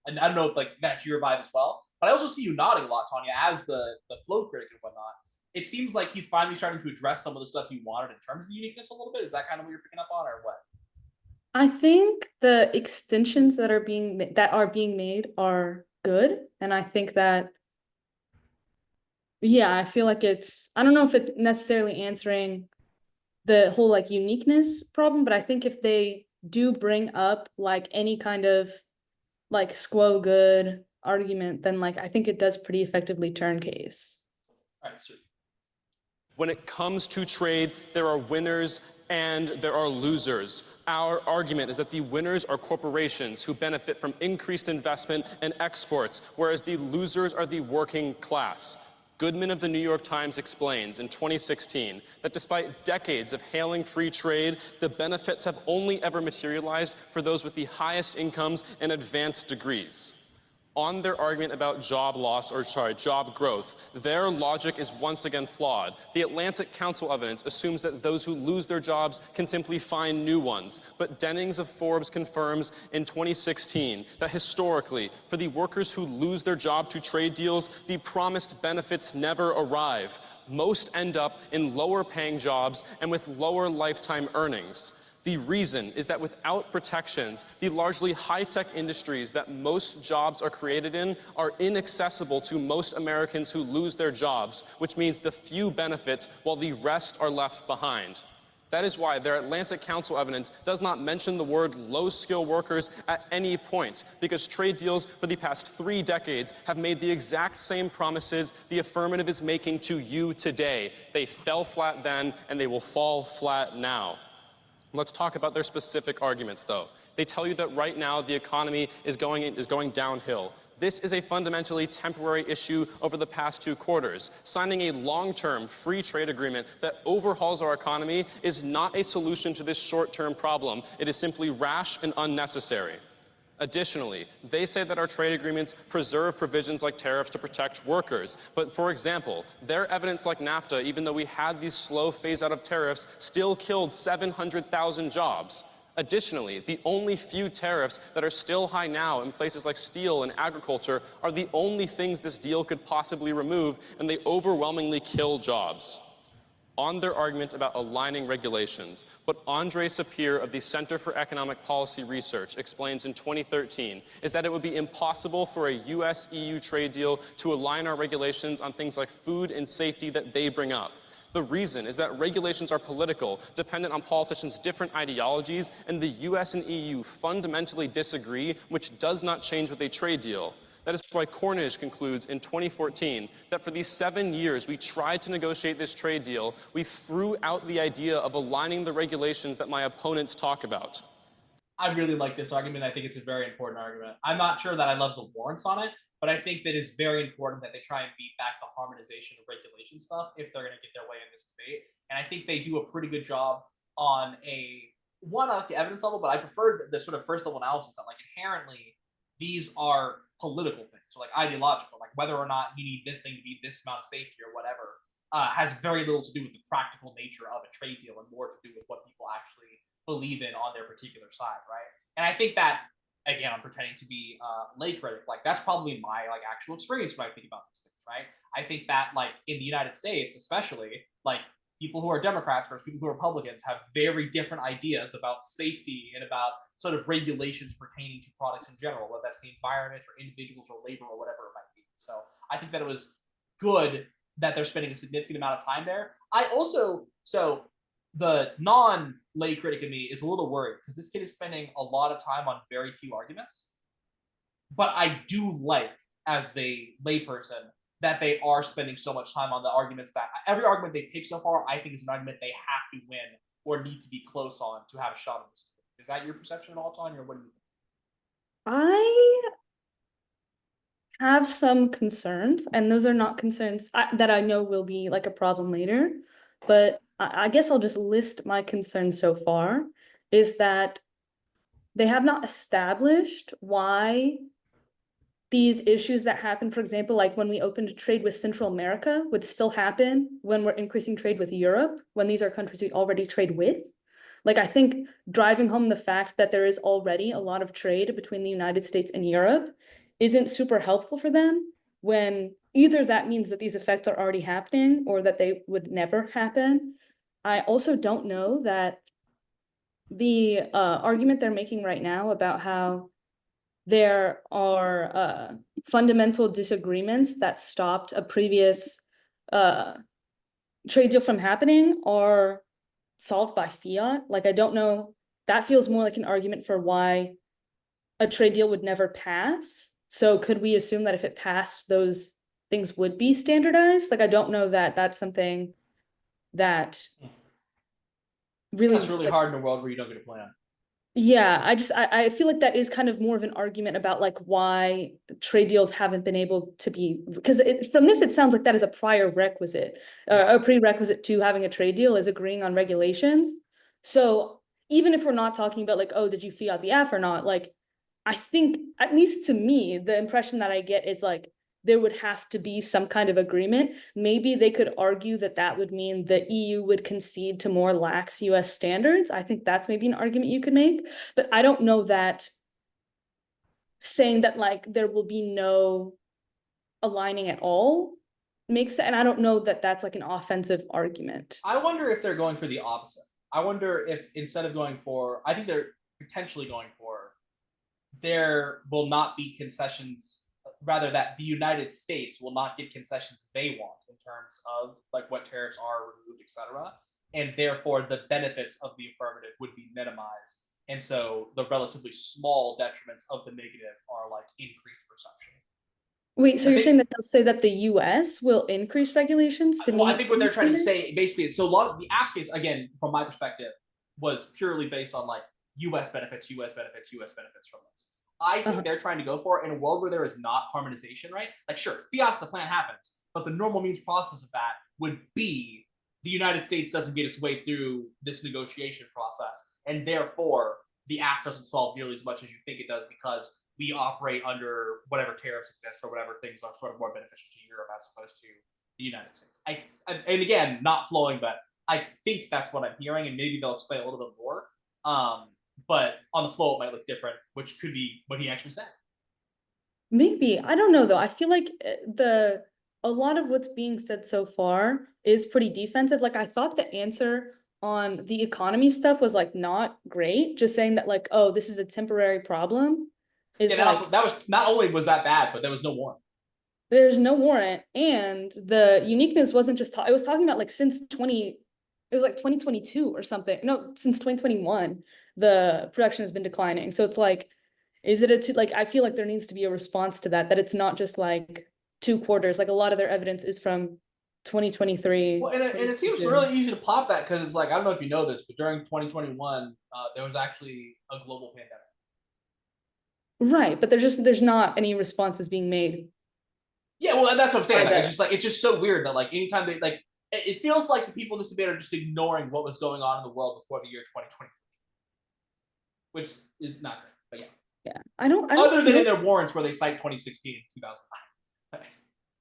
them. And I don't know if like that's your vibe as well. But I also see you nodding a lot, Tanya, as the flow critic and whatnot. It seems like he's finally starting to address some of the stuff you wanted in terms of the uniqueness a little bit. Is that kind of what you're picking up on, or what? I think the extensions that are being made are good, and I think that yeah, I feel like it's I don't know if it's necessarily answering the whole like uniqueness problem, but I think if they do bring up like any kind of like squo good argument, then like I think it does pretty effectively turn case. All right, sweet. When it comes to trade, there are winners and there are losers. Our argument is that the winners are corporations who benefit from increased investment and exports, whereas the losers are the working class. Goodman of the New York Times explains in 2016 that despite decades of hailing free trade, the benefits have only ever materialized for those with the highest incomes and advanced degrees. On their argument about job growth, their logic is once again flawed. The Atlantic Council evidence assumes that those who lose their jobs can simply find new ones. But Dennings of Forbes confirms in 2016 that historically, for the workers who lose their job to trade deals, the promised benefits never arrive. Most end up in lower paying jobs and with lower lifetime earnings. The reason is that without protections, the largely high-tech industries that most jobs are created in are inaccessible to most Americans who lose their jobs, which means the few benefits while the rest are left behind. That is why their Atlantic Council evidence does not mention the word low-skill workers at any point, because trade deals for the past 3 decades have made the exact same promises the affirmative is making to you today. They fell flat then, and they will fall flat now. Let's talk about their specific arguments, though. They tell you that right now the economy is going downhill. This is a fundamentally temporary issue over the past 2 quarters. Signing a long-term free trade agreement that overhauls our economy is not a solution to this short-term problem. It is simply rash and unnecessary. Additionally, they say that our trade agreements preserve provisions like tariffs to protect workers. But for example, their evidence like NAFTA, even though we had these slow phase out of tariffs, still killed 700,000 jobs. Additionally, the only few tariffs that are still high now in places like steel and agriculture are the only things this deal could possibly remove, and they overwhelmingly kill jobs. On their argument about aligning regulations, what Andre Sapir of the Center for Economic Policy Research explains in 2013 is that it would be impossible for a US-EU trade deal to align our regulations on things like food and safety that they bring up. The reason is that regulations are political, dependent on politicians' different ideologies, and the US and EU fundamentally disagree, which does not change with a trade deal. That is why Cornish concludes in 2014 that for these 7 years we tried to negotiate this trade deal, we threw out the idea of aligning the regulations that my opponents talk about. I really like this argument. I think it's a very important argument. I'm not sure that I love the warrants on it, but I think that it's very important that they try and beat back the harmonization of regulation stuff if they're going to get their way in this debate. And I think they do a pretty good job on I like the evidence level, but I prefer the sort of first level analysis that like inherently these are political things, so like ideological, like whether or not you need this thing to be this amount of safety or whatever, has very little to do with the practical nature of a trade deal and more to do with what people actually believe in on their particular side, right? And I think that, again, I'm pretending to be lay critic, like that's probably my like actual experience when I think about these things, right? I think that like in the United States, especially, like people who are Democrats versus people who are Republicans have very different ideas about safety and about sort of regulations pertaining to products in general, whether that's the environment or individuals or labor or whatever it might be. So I think that it was good that they're spending a significant amount of time there. So the non-lay critic in me is a little worried because this kid is spending a lot of time on very few arguments. But I do like, as the layperson, that they are spending so much time on the arguments that every argument they pick so far, I think is an argument they have to win or need to be close on to have a shot at this. Is that your perception at all, Tanya, or what do you think? I have some concerns, and those are not concerns that I know will be like a problem later, but I guess I'll just list my concerns so far, is that they have not established why these issues that happen, for example, like when we opened trade with Central America, would still happen when we're increasing trade with Europe, when these are countries we already trade with. Like, I think driving home the fact that there is already a lot of trade between the United States and Europe isn't super helpful for them, when either that means that these effects are already happening or that they would never happen. I also don't know that the argument they're making right now about how there are fundamental disagreements that stopped a previous trade deal from happening are solved by fiat. Like, I don't know, that feels more like an argument for why a trade deal would never pass. So could we assume that if it passed, those things would be standardized? Like, I don't know that that's something that really... That's really hard in a world where you don't get a plan. Yeah, I feel like that is kind of more of an argument about like why trade deals haven't been able to be, because from this it sounds like that is a prior requisite, a prerequisite to having a trade deal is agreeing on regulations. So even if we're not talking about like, oh, did you fiat the F or not? Like, I think, at least to me, the impression that I get is like there would have to be some kind of agreement. Maybe they could argue that that would mean the EU would concede to more lax US standards. I think that's maybe an argument you could make, but I don't know that saying that like there will be no aligning at all makes sense. And I don't know that that's like an offensive argument. I wonder if they're going for the opposite. I wonder if instead of going for, I think they're potentially going for, there will not be concessions, rather that the United States will not get concessions they want in terms of like what tariffs are removed, etc. and therefore the benefits of the affirmative would be minimized. And so the relatively small detriments of the negative are like increased perception. Wait, so you're saying that they'll say that the US will increase regulations to Well, I meet think what they're trying to standards? say basically is, so a lot of the ask case, again, from my perspective, was purely based on like US benefits, US benefits, US benefits from this. I think they're trying to go for, in a world where there is not harmonization, right? Like, sure, fiat the plan happens, but the normal means process of that would be the United States doesn't get its way through this negotiation process, and therefore the act doesn't solve nearly as much as you think it does, because we operate under whatever tariffs exist or whatever things are sort of more beneficial to Europe as opposed to the United States. And again, not flowing, but I think that's what I'm hearing, and maybe they'll explain a little bit more. But on the flow, it might look different, which could be what he actually said. Maybe. I don't know though. I feel like a lot of what's being said so far is pretty defensive. Like, I thought the answer on the economy stuff was like not great. Just saying that like, oh, this is a temporary problem. Is like, that was not only was that bad, but there was no warrant. There's no warrant, and the uniqueness wasn't just it was talking about like since it was like 2022 or something. No, since 2021, the production has been declining. So it's like, is it like, I feel like there needs to be a response to that it's not just like 2 quarters. Like, a lot of their evidence is from 2023. Well, and it seems really easy to pop that, because it's like, I don't know if you know this, but during 2021, there was actually a global pandemic. Right, but there's not any responses being made. Yeah, well, that's what I'm saying. Like, it's just so weird that like anytime they like, it feels like the people in this debate are just ignoring what was going on in the world before the year 2020, which is not good. But yeah. Yeah, I don't Other than in their warrants where they cite 2016 and 2009.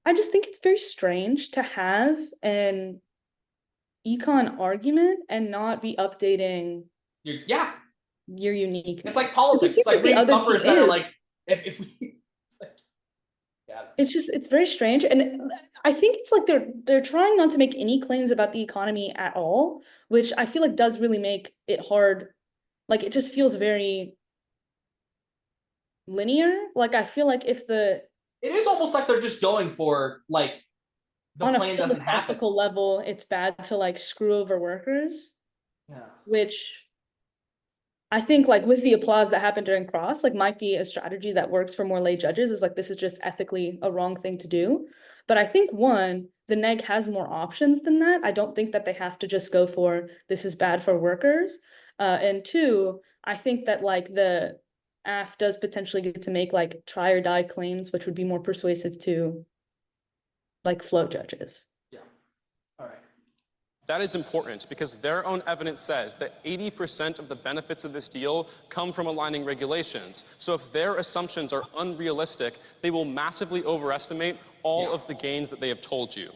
I just think it's very strange to have an econ argument and not be updating your uniqueness. It's like politics. It's like reading numbers that are like, if we it's very strange, and I think it's like they're trying not to make any claims about the economy at all, which I feel like does really make it hard. Like, it just feels very linear. Like, I feel like if it is almost like they're just going for like the on plan a doesn't happen. philosophical level, it's bad to like screw over workers. Yeah. Which I think, like, with the applause that happened during Cross, like, might be a strategy that works for more lay judges, is like, this is just ethically a wrong thing to do. But I think, one, the neg has more options than that. I don't think that they have to just go for this is bad for workers. And two, I think that like the AF does potentially get to make like try or die claims, which would be more persuasive to like float judges. Yeah. All right. That is important because their own evidence says that 80% of the benefits of this deal come from aligning regulations. So if their assumptions are unrealistic, they will massively overestimate all of the gains that they have told you.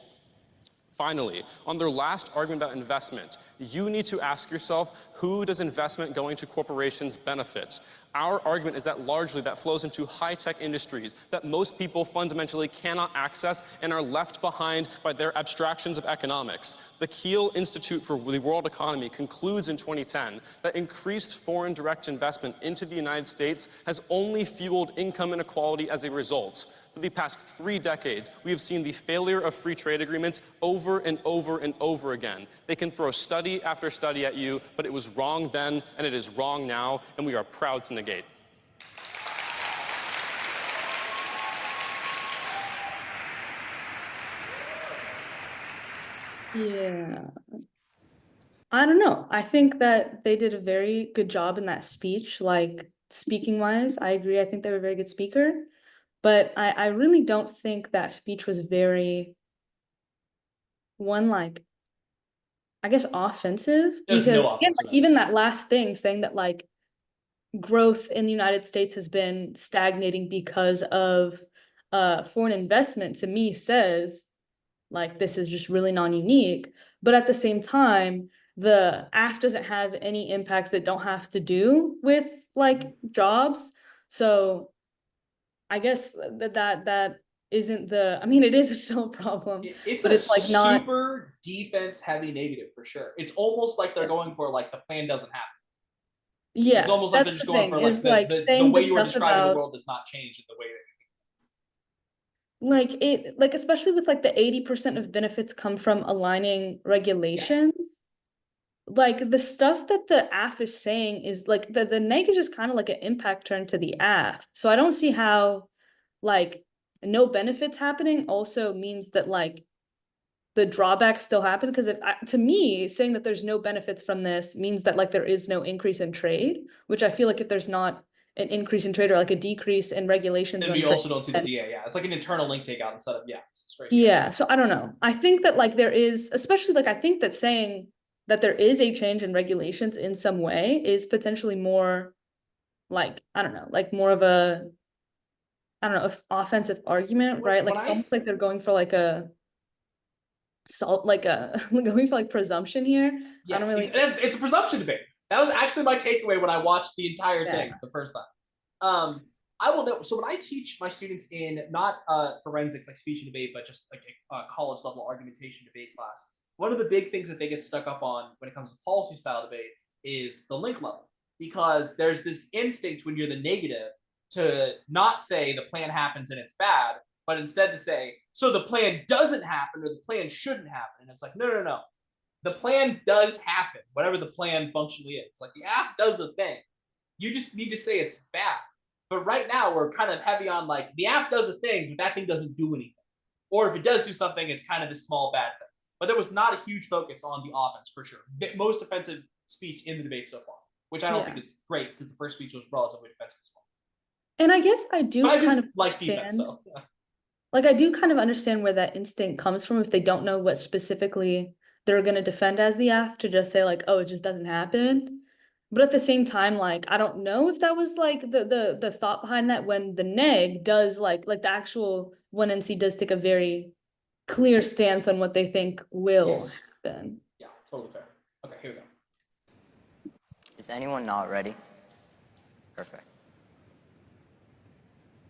Finally, on their last argument about investment, you need to ask yourself, who does investment going to corporations benefit? Our argument is that largely that flows into high-tech industries that most people fundamentally cannot access and are left behind by their abstractions of economics. The Kiel Institute for the World Economy concludes in 2010 that increased foreign direct investment into the United States has only fueled income inequality as a result. For the past 3 decades, we have seen the failure of free trade agreements over and over and over again. They can throw study after study at you, but it was wrong then, and it is wrong now, and we are proud to negate. Yeah. I don't know. I think that they did a very good job in that speech. Like, speaking wise, I agree. I think they were a very good speaker. But I really don't think that speech was very, like, I guess, offensive. Because again, like, even that last thing saying that like growth in the United States has been stagnating because of foreign investment, to me says like this is just really non-unique. But at the same time, the AF doesn't have any impacts that don't have to do with like jobs. So I guess that isn't the, I mean, it is still a problem. It's like super defense heavy negative for sure. It's almost like they're going for like the plan doesn't happen. Yeah, it's almost like they're just going for like the way you were describing the world does not change in the way that like especially with like the 80% of benefits come from aligning regulations. like the stuff that the AF is saying is like the neg is just kind of like an impact turn to the AF. So I don't see how like no benefits happening also means that like the drawbacks still happen, because to me saying that there's no benefits from this means that like there is no increase in trade, which I feel like if there's not an increase in trade or like a decrease in regulations, then on we trade, also don't see the DA. Yeah, it's like an internal link takeout instead of it's straight. yeah. So I don't know. I think that like there is, especially like I think that saying that there is a change in regulations in some way is potentially more like, I don't know, like more of a, I don't know, offensive argument, right? Like it's almost like they're going for like a like a going for like presumption here. Yes, I don't really. it's a presumption debate. That was actually my takeaway when I watched the entire thing the first time. I will know. So when I teach my students in not forensics like speech and debate, but just like a college level argumentation debate class, one of the big things that they get stuck up on when it comes to policy style debate is the link level, because there's this instinct when you're the negative to not say the plan happens and it's bad, but instead to say, so the plan doesn't happen or the plan shouldn't happen. And it's like, no. The plan does happen, whatever the plan functionally is. Like the app does the thing. You just need to say it's bad. But right now we're kind of heavy on like the app does a thing, but that thing doesn't do anything. Or if it does do something, it's kind of this small bad thing. But there was not a huge focus on the offense for sure. The most offensive speech in the debate so far, which I don't think is great because the first speech was relatively defensive as well. And I guess I do kind of like understand, defense, so. Yeah. Like I do kind of understand where that instinct comes from if they don't know what specifically they're going to defend as the AF, to just say like, oh, it just doesn't happen. But at the same time, like I don't know if that was like the thought behind that, when the neg does like the actual 1NC does take a very clear stance on what they think will happen. Yeah, totally fair. Okay, here we go. Is anyone not ready? Perfect.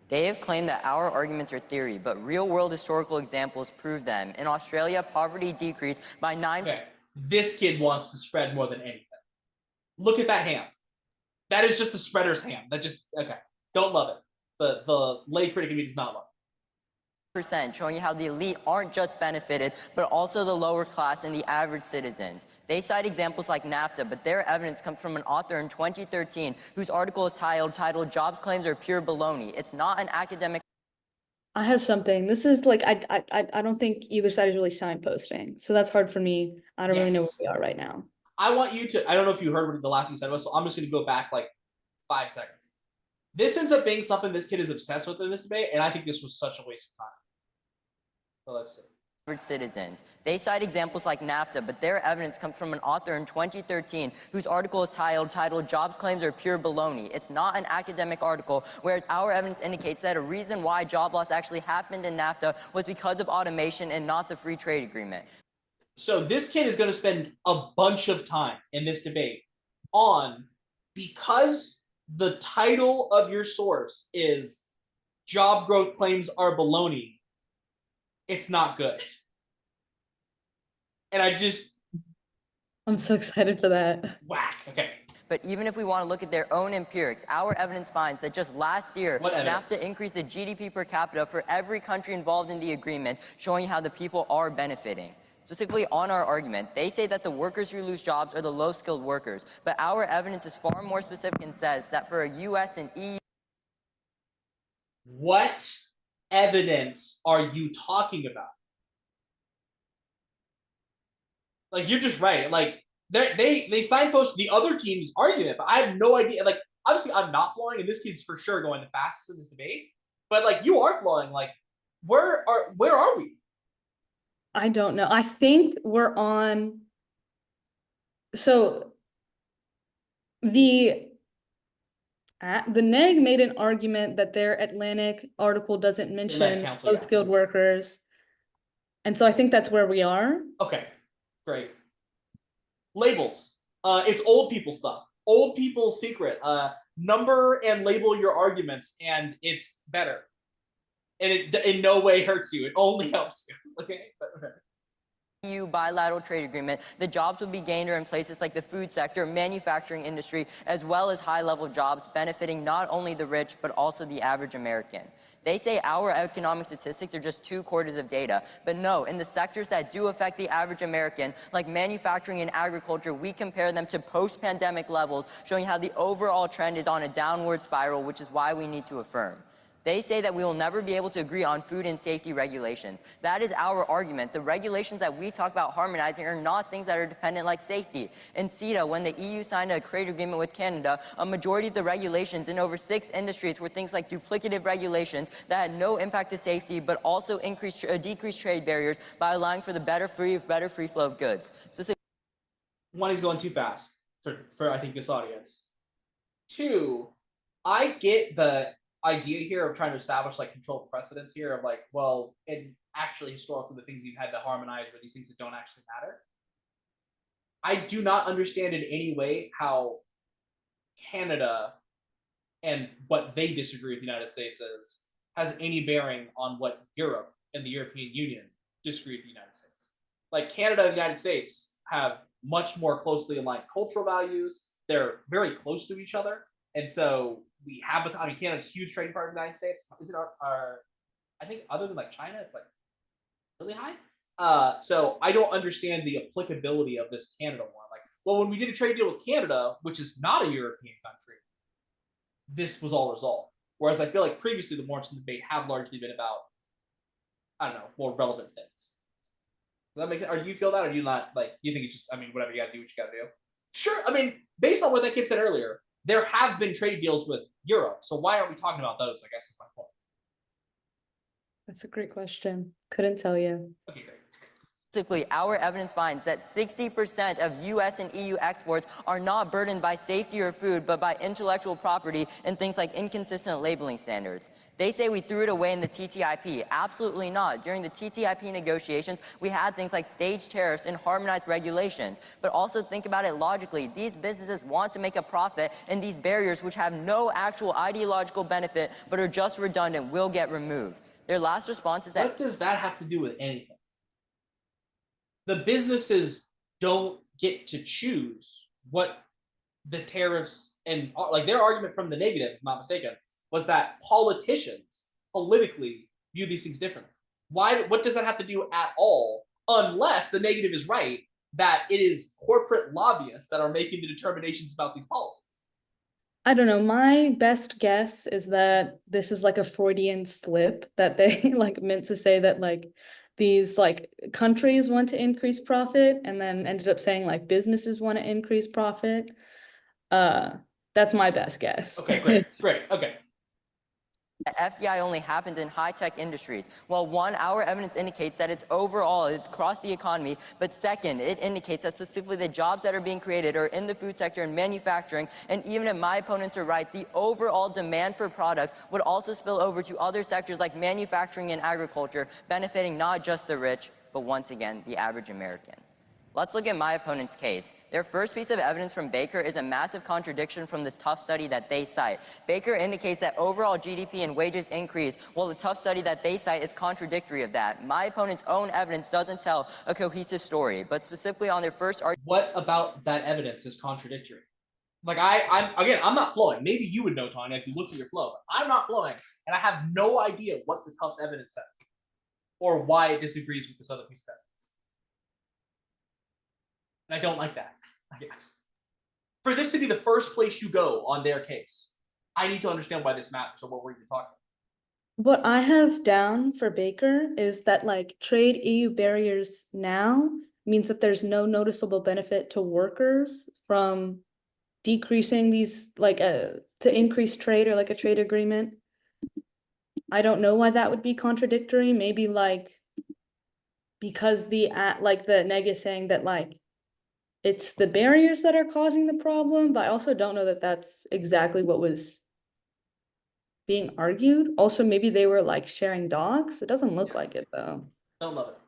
They have claimed that our arguments are theory, but real-world historical examples prove them. In Australia, poverty decreased by 9%. Okay, this kid wants to spread more than anything. Look at that hand. That is just the spreader's hand. That just, okay. Don't love it. The lay critic in me does not love it. Showing you how the elite aren't just benefited, but also the lower class and the average citizens. They cite examples like NAFTA, but their evidence comes from an author in 2013 whose article is titled "Jobs Claims Are Pure Baloney." It's not an academic. I have something. This is like I don't think either side is really signposting, so that's hard for me. I don't really know where we are right now. I want you to. I don't know if you heard what the last thing he said was, so I'm just going to go back like 5 seconds. This ends up being something this kid is obsessed with in this debate, and I think this was such a waste of time. So let's see. Citizens. They cite examples like NAFTA, but their evidence comes from an author in 2013 whose article is titled "Jobs Claims Are Pure Baloney." It's not an academic article, whereas our evidence indicates that a reason why job loss actually happened in NAFTA was because of automation and not the free trade agreement. So this kid is going to spend a bunch of time in this debate on, because the title of your source is "Job Growth Claims Are Baloney," it's not good. And I'm so excited for that. Whack. Okay. But even if we want to look at their own empirics, our evidence finds that just last year, NAFTA increased the GDP per capita for every country involved in the agreement, showing how the people are benefiting. Specifically on our argument, they say that the workers who lose jobs are the low-skilled workers, but our evidence is far more specific and says that for a US and EU... What evidence are you talking about? Like, you're just right. Like, they signpost the other team's argument, but I have no idea. Like, obviously, I'm not flowing, and this kid's for sure going the fastest in this debate. But like, you are flowing. Like, where are we? I don't know. I think we're on. So the neg made an argument that their Atlantic article doesn't mention low-skilled workers. And so I think that's where we are. Okay, great. Labels. It's old people stuff. Old people secret. Number and label your arguments, and it's better. And it in no way hurts you. It only helps you. Okay? EU bilateral trade agreement, the jobs would be gained in places like the food sector, manufacturing industry, as well as high-level jobs benefiting not only the rich, but also the average American. They say our economic statistics are just 2 quarters of data, but no, in the sectors that do affect the average American, like manufacturing and agriculture, we compare them to post-pandemic levels, showing how the overall trend is on a downward spiral, which is why we need to affirm. They say that we will never be able to agree on food and safety regulations. That is our argument. The regulations that we talk about harmonizing are not things that are dependent like safety. In CETA, when the EU signed a trade agreement with Canada, a majority of the regulations in over 6 industries were things like duplicative regulations that had no impact to safety, but also decreased trade barriers by allowing for the better free flow of goods. One, he's going too fast for I think this audience. 2, I get the idea here of trying to establish like controlled precedents here of like, well, and actually historically the things you've had to harmonize are these things that don't actually matter. I do not understand in any way how Canada and what they disagree with the United States has any bearing on what Europe and the European Union disagree with the United States. Like Canada and the United States have much more closely aligned cultural values. They're very close to each other. And so we have, I mean, Canada's a huge trading partner of the United States. Is it our I think other than like China, it's like really high. So I don't understand the applicability of this Canada one. Like, well, when we did a trade deal with Canada, which is not a European country, this was all resolved. Whereas I feel like previously the Morrison debate have largely been about, I don't know, more relevant things. Does that make sense? Or do you feel that, or do you not, like, you think it's just, I mean, whatever, you gotta do what you gotta do? Sure, I mean, based on what that kid said earlier, there have been trade deals with Europe, so why aren't we talking about those, I guess is my point. That's a great question. Couldn't tell you. Okay, great. Specifically, our evidence finds that 60% of US and EU exports are not burdened by safety or food, but by intellectual property and things like inconsistent labeling standards. They say we threw it away in the TTIP. Absolutely not. During the TTIP negotiations, we had things like staged tariffs and harmonized regulations. But also think about it logically. These businesses want to make a profit, and these barriers, which have no actual ideological benefit, but are just redundant, will get removed. Their last response is that— What does that have to do with anything? The businesses don't get to choose what the tariffs, and like their argument from the negative, if I'm not mistaken, was that politicians politically view these things differently. What does that have to do at all, unless the negative is right, that it is corporate lobbyists that are making the determinations about these policies? I don't know. My best guess is that this is like a Freudian slip, that they like meant to say that like these like countries want to increase profit, and then ended up saying like businesses want to increase profit. That's my best guess. Okay, great, great, okay. FDI only happens in high-tech industries. Well, one, our evidence indicates that it's overall across the economy, but second, it indicates that specifically the jobs that are being created are in the food sector and manufacturing, and even if my opponents are right, the overall demand for products would also spill over to other sectors like manufacturing and agriculture, benefiting not just the rich, but once again, the average American. Let's look at my opponent's case. Their first piece of evidence from Baker is a massive contradiction from this tough study that they cite. Baker indicates that overall GDP and wages increase, while the tough study that they cite is contradictory of that. My opponent's own evidence doesn't tell a cohesive story, but specifically on their first argument— What about that evidence is contradictory? Like I'm not flowing. Maybe you would know, Tanya, if you looked at your flow, but I'm not flowing, and I have no idea what the Tufts evidence said, or why it disagrees with this other piece of evidence. And I don't like that, I guess. For this to be the first place you go on their case, I need to understand why this matters or what we're even talking about. What I have down for Baker is that like trade EU barriers now means that there's no noticeable benefit to workers from decreasing these, like to increase trade or like a trade agreement. I don't know why that would be contradictory. Maybe like because the neg is saying that like it's the barriers that are causing the problem, but I also don't know that that's exactly what was being argued. Also, maybe they were like sharing dogs. It doesn't look like it though. Don't love it.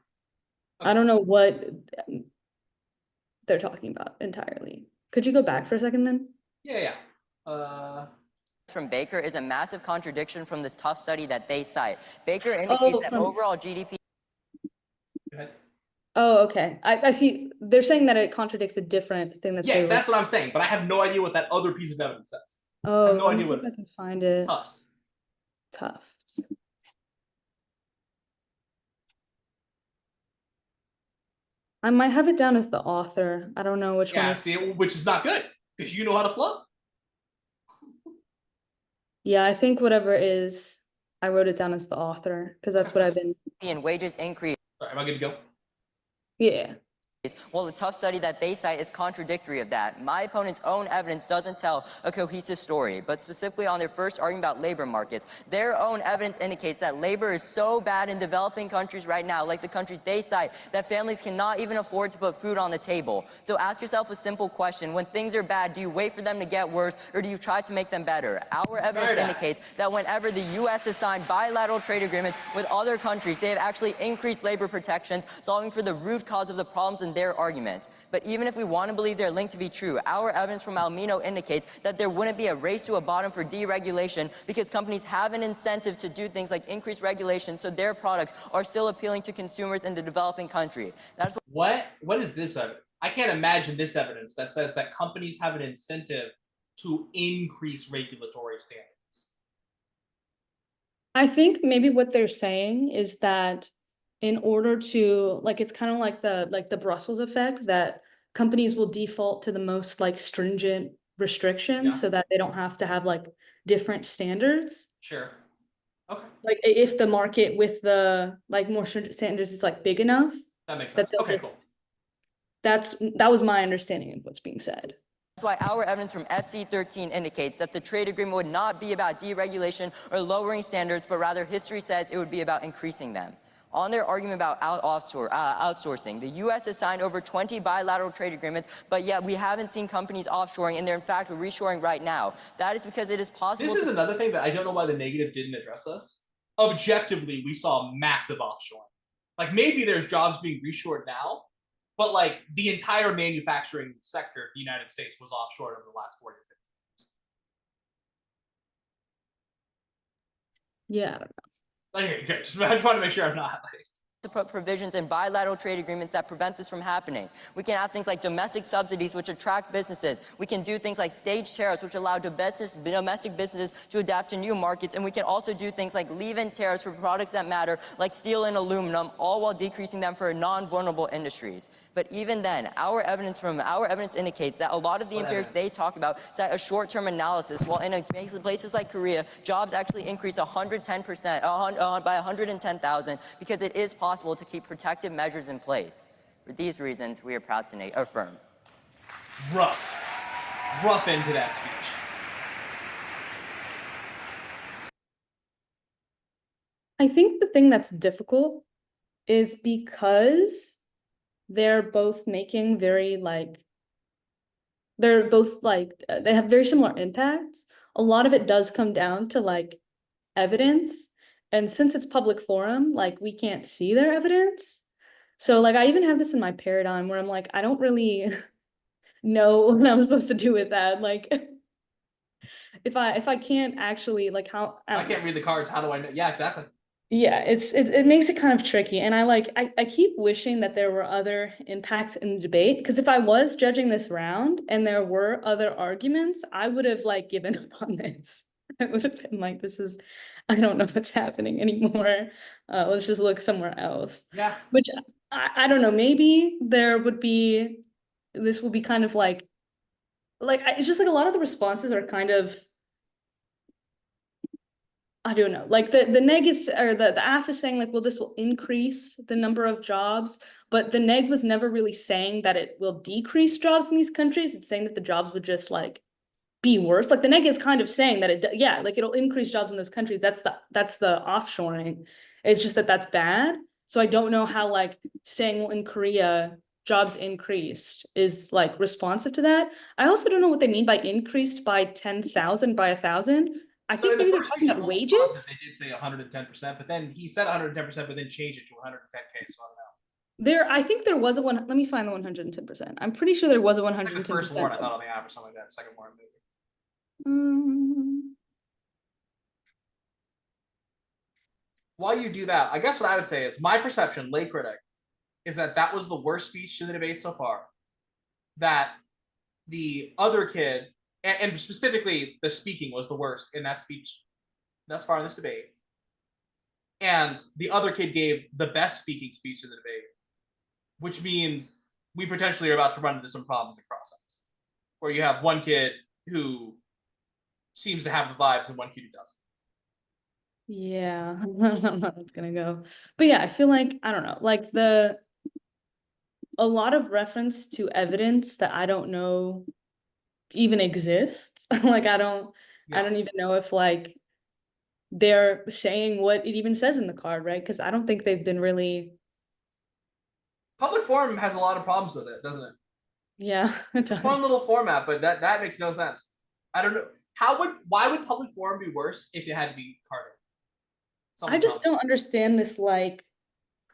Okay. I don't know what they're talking about entirely. Could you go back for a second then? Yeah. From Baker is a massive contradiction from this tough study that they cite. Baker indicates that overall GDP— Go ahead. Oh, okay. I see. They're saying that it contradicts a different thing that they Yes, were. that's what I'm saying, but I have no idea what that other piece of evidence says. I Oh, have no let me idea see what if it I can is. find it. Tufts. Tufts. I might have it down as the author. I don't know which one Yeah, is. see, which is not good because you know how to flow. Yeah, I think whatever it is, I wrote it down as the author because that's what I've been. And wages increase. Sorry, am I good to go? Yeah. Well, the tough study that they cite is contradictory of that. My opponent's own evidence doesn't tell a cohesive story, but specifically on their first argument about labor markets, their own evidence indicates that labor is so bad in developing countries right now, like the countries they cite, that families cannot even afford to put food on the table. So ask yourself a simple question. When things are bad, do you wait for them to get worse, or do you try to make them better? Our evidence indicates that whenever the U.S. has signed bilateral trade agreements with other countries, they have actually increased labor protections, solving for the root cause of the problems in their argument. But even if we want to believe they're linked to be true, our evidence from Almino indicates that there wouldn't be a race to a bottom for deregulation because companies have an incentive to do things like increase regulation so their products are still appealing to consumers in the developing country. That's what is this evidence? I can't imagine this evidence that says that companies have an incentive to increase regulatory standards. I think maybe what they're saying is that in order to, like, it's kind of like the Brussels effect, that companies will default to the most like stringent restrictions so that they don't have to have like different standards. Sure. Okay. Like if the market with the like more stringent standards is like big enough. That makes sense. Okay, cool. That was my understanding of what's being said. That's why our evidence from FC13 indicates that the trade agreement would not be about deregulation or lowering standards, but rather history says it would be about increasing them. On their argument about outsourcing, the U.S. has signed over 20 bilateral trade agreements, but yet we haven't seen companies offshoring, and they're in fact reshoring right now. That is because it is possible. This is another thing that I don't know why the negative didn't address us. Objectively, we saw massive offshoring. Like maybe there's jobs being reshored now, but like the entire manufacturing sector of the United States was offshore over the last 40 or 50 years. Yeah, I don't know. Okay, good. Just I'm trying to make sure I'm not like. To put provisions in bilateral trade agreements that prevent this from happening. We can have things like domestic subsidies, which attract businesses. We can do things like stage tariffs, which allow domestic businesses to adapt to new markets. And we can also do things like leave-in tariffs for products that matter, like steel and aluminum, all while decreasing them for non-vulnerable industries. But even then, our evidence indicates that a lot of the empirics they talk about cite a short-term analysis, while in places like Korea, jobs actually increase 110%, by 110,000, because it is possible to keep protective measures in place. For these reasons, we are proud to affirm. Rough end to that speech. I think the thing that's difficult is because they're both making very like, they're both like, they have very similar impacts. A lot of it does come down to like evidence. And since it's public forum, like we can't see their evidence. So like I even have this in my paradigm where I'm like, I don't really know what I'm supposed to do with that. Like if I can't actually like how I can't read the cards, how do I know? Yeah, exactly. Yeah, it makes it kind of tricky. And I keep wishing that there were other impacts in the debate. Because if I was judging this round and there were other arguments, I would have like given up on this. I would have been like, I don't know what's happening anymore. Let's just look somewhere else. Yeah. Which I don't know, maybe this will be kind of like it's just like a lot of the responses are kind of, I don't know, like the neg is, or the AF is saying like, well, this will increase the number of jobs, but the neg was never really saying that it will decrease jobs in these countries. It's saying that the jobs would just like be worse. Like the neg is kind of saying that like it'll increase jobs in those countries. That's the offshoring. It's just that that's bad. So I don't know how like saying, well, in Korea, jobs increased is like responsive to that. I also don't know what they mean by increased by 10,000 by 1,000. I think maybe they're talking about wages. They did say 110%, but then he said 110%, but then changed it to 110K. So I don't know. I think there was a one. Let me find the 110%. I'm pretty sure there was a 110%. Like the first warrant, I thought on the app or something like that. Second warrant, maybe. While you do that, I guess what I would say is my perception, lay critic, is that was the worst speech in the debate so far. That the other kid, and specifically the speaking was the worst in that speech thus far in this debate. And the other kid gave the best speaking speech in the debate, which means we potentially are about to run into some problems at Crossfire, where you have one kid who seems to have the vibes and one kid who doesn't. Yeah, I don't know how it's gonna go. But yeah, I feel like, I don't know, like a lot of reference to evidence that I don't know even exists. Like I don't even know if like they're saying what it even says in the card, right? Because I don't think they've been really. Public forum has a lot of problems with it, doesn't it? Yeah, it's a fun little format, but that makes no sense. I don't know why would public forum be worse if it had to be carded? I just don't understand this, like,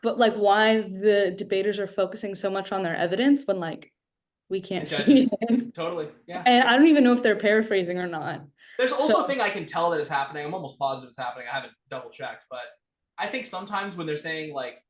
but like why the debaters are focusing so much on their evidence when like we can't see it. Totally, yeah. And I don't even know if they're paraphrasing or not. There's also a thing I can tell that is happening. I'm almost positive it's happening. I haven't double checked, but I think sometimes when they're saying like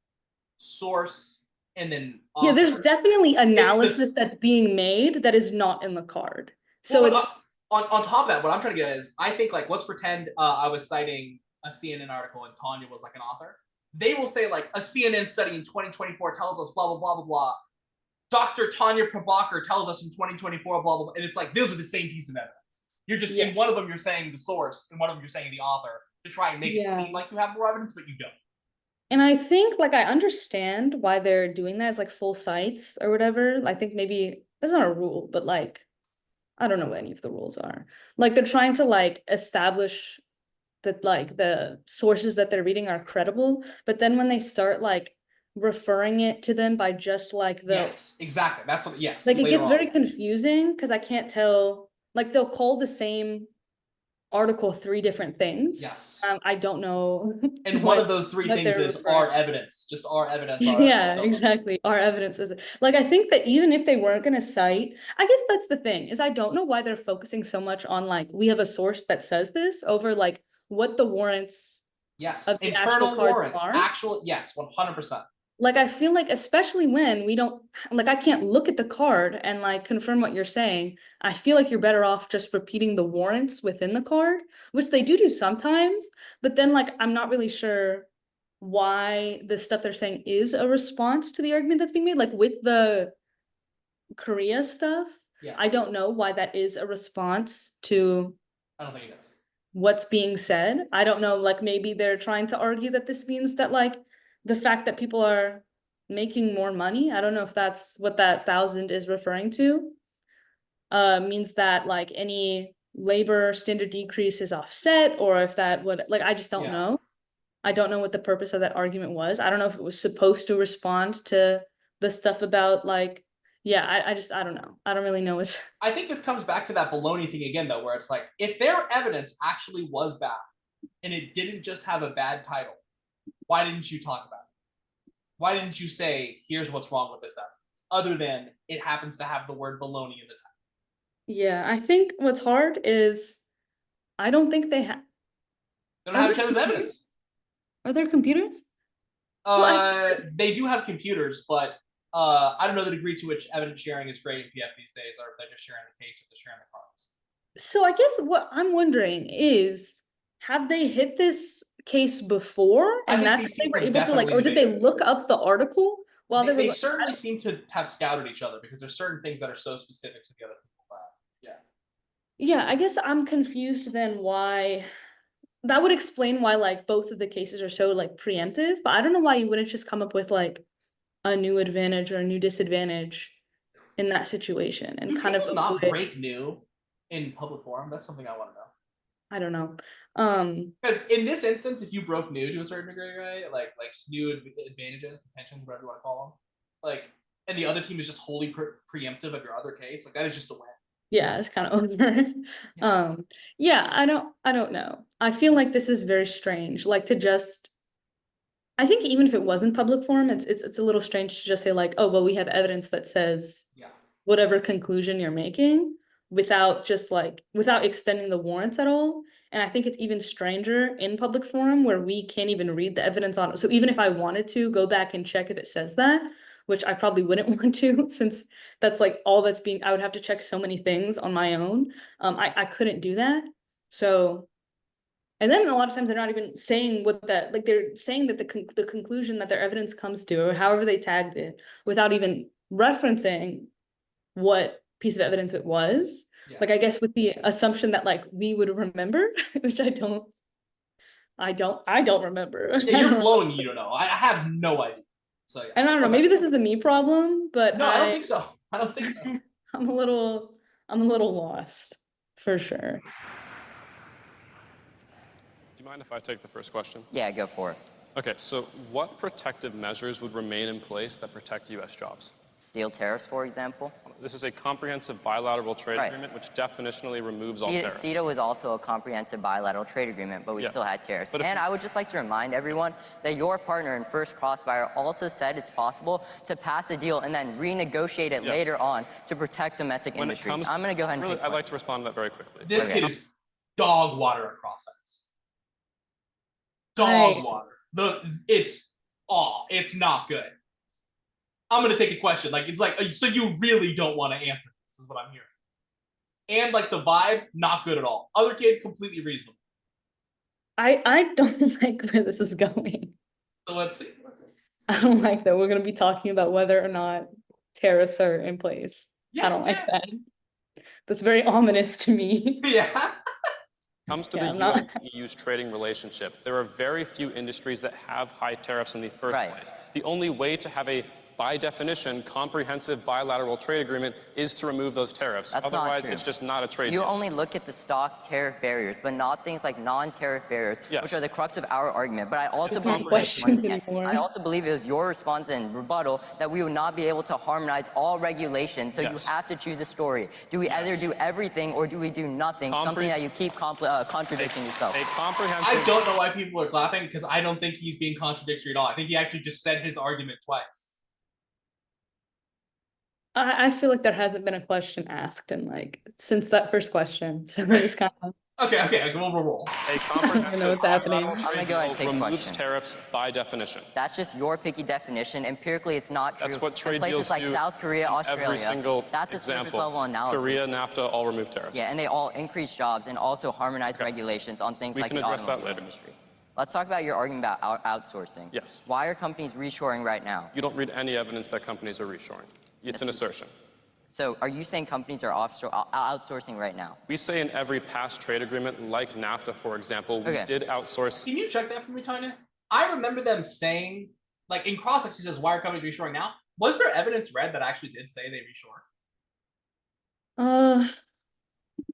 source and then author, yeah, there's definitely analysis that's being made that is not in the card. So well, it's on top of that, what I'm trying to get at is I think like let's pretend I was citing a CNN article and Tanya was like an author. They will say like a CNN study in 2024 tells us blah blah blah blah blah. Dr. Tanya Prabhakar tells us in 2024 blah blah blah, and it's like those are the same piece of evidence. You're just in one of them you're saying the source, and one of them you're saying the author to try and make it seem like you have more evidence, but you don't. And I think like I understand why they're doing that as like full sites or whatever. I think maybe that's not a rule, but like I don't know what any of the rules are. Like they're trying to like establish that like the sources that they're reading are credible, but then when they start like referring it to them by just like the yes, exactly, that's what like it gets very confusing because I can't tell, like they'll call the same article 3 different things. Yes. I don't know. And one of those 3 things is our evidence, just our evidence. Yeah, exactly. Our evidence is like, I think that even if they weren't going to cite, I guess that's the thing is I don't know why they're focusing so much on like, we have a source that says this over like what the warrants. Yes, of the internal warrants, are. actual, yes, 100%. Like, I feel like, especially when we don't, like, I can't look at the card and like confirm what you're saying. I feel like you're better off just repeating the warrants within the card, which they do sometimes, but then like, I'm not really sure why the stuff they're saying is a response to the argument that's being made. Like with the Korea stuff, I don't know why that is a response to I don't think it does. What's being said. I don't know, like maybe they're trying to argue that this means that like the fact that people are making more money, I don't know if that's what that 1,000 is referring to, means that like any labor standard decrease is offset, or if that would, like, I just don't know. I don't know what the purpose of that argument was. I don't know if it was supposed to respond to the stuff about like, I don't know. I don't really know. I think this comes back to that baloney thing again, though, where it's like, if their evidence actually was bad and it didn't just have a bad title, why didn't you talk about it? Why didn't you say, here's what's wrong with this evidence, other than it happens to have the word baloney in the title? Yeah, I think what's hard is I don't think they have. They don't have each other's evidence. Are there computers? They do have computers, but I don't know the degree to which evidence sharing is great in PF these days, or if they're just sharing the case or they're sharing the cards. So I guess what I'm wondering is, have they hit this case before, and that's they were able to like, or did they look up the article while they certainly seem to have scouted each other, because there's certain things that are so specific to the other people. Yeah, I guess I'm confused then why. That would explain why like both of the cases are so like preemptive, but I don't know why you wouldn't just come up with like a new advantage or a new disadvantage in that situation and kind of not break new in public forum. That's something I want to know. I don't know. Because in this instance, if you broke new to a certain degree, right, like new advantages, contentions, whatever you want to call them, like, and the other team is just wholly preemptive of your other case, like that is just a win. Yeah, it's kind of over. I don't know. I feel like this is very strange. Like to just, I think even if it wasn't public forum, it's a little strange to just say like, oh, well, we have evidence that says whatever conclusion you're making without extending the warrants at all. And I think it's even stranger in public forum where we can't even read the evidence on it. So even if I wanted to go back and check if it says that, which I probably wouldn't want to, since that's like all that's being, I would have to check so many things on my own. I couldn't do that. So, and then a lot of times they're not even saying what that, like they're saying that the conclusion that their evidence comes to, or however they tagged it, without even referencing what piece of evidence it was. Yeah. Like, I guess with the assumption that like we would remember, which I don't remember. Yeah, you're flowing, you don't know. I have no idea. So yeah. And I don't know, maybe this is a me problem, but no, I don't think so. I don't think so. I'm a little lost, for sure. Do you mind if I take the first question? Yeah, go for it. Okay, so what protective measures would remain in place that protect U.S. jobs? Steel tariffs, for example. This is a comprehensive bilateral trade Right. agreement which definitionally removes all tariffs. CETA was also a comprehensive bilateral trade agreement, but we still had tariffs. But and I would just like to remind everyone that your partner in first Crossfire also said it's possible to pass a deal and then renegotiate it later on to protect domestic industries. I'm going to go ahead and really, take I'd like to respond to that very quickly. This kid is dog water at cross-sites. Dog water. It's not good. I'm gonna take a question. Like, it's like, so you really don't want to answer this, is what I'm hearing. And like the vibe, not good at all. Other kid, completely reasonable. I don't like where this is going. So let's see. I don't like that we're gonna be talking about whether or not tariffs are in place. Yeah, I don't like that. That's very ominous to me. Yeah. Comes to the US and EU's trading relationship, there are very few industries that have high tariffs in the first place. The only way to have a, by definition, comprehensive bilateral trade agreement is to remove those tariffs. That's Otherwise, not true. it's just not a trade You deal. only look at the stock tariff barriers, but not things like non-tariff barriers, which are the crux of our argument. But I also believe it was your response and rebuttal that we would not be able to harmonize all regulations. So you have to choose a story. Do we either do everything or do we do nothing? Something that you keep contradicting yourself. A comprehensive. I don't know why people are clapping, because I don't think he's being contradictory at all. I think he actually just said his argument twice. I feel like there hasn't been a question asked in like since that first question. So we're just kind of Okay, we'll roll. A comprehensive bilateral trade deal removes tariffs by definition. That's just your picky definition. Empirically, it's not true. That's what trade places deals like do. South Korea, Australia. Every single that's a surface level analysis. Korea, NAFTA, all remove tariffs. Yeah, and they all increase jobs and also harmonize regulations on things like the automobile industry. Let's talk about your argument about outsourcing. Yes. Why are companies reshoring right now? You don't read any evidence that companies are reshoring. It's an assertion. So are you saying companies are outsourcing right now? We say in every past trade agreement, like NAFTA, for example, we did outsource. Can you check that for me, Tanya? I remember them saying, like in Crossfire, he says, why are companies reshoring now? Was there evidence read that actually did say they reshore?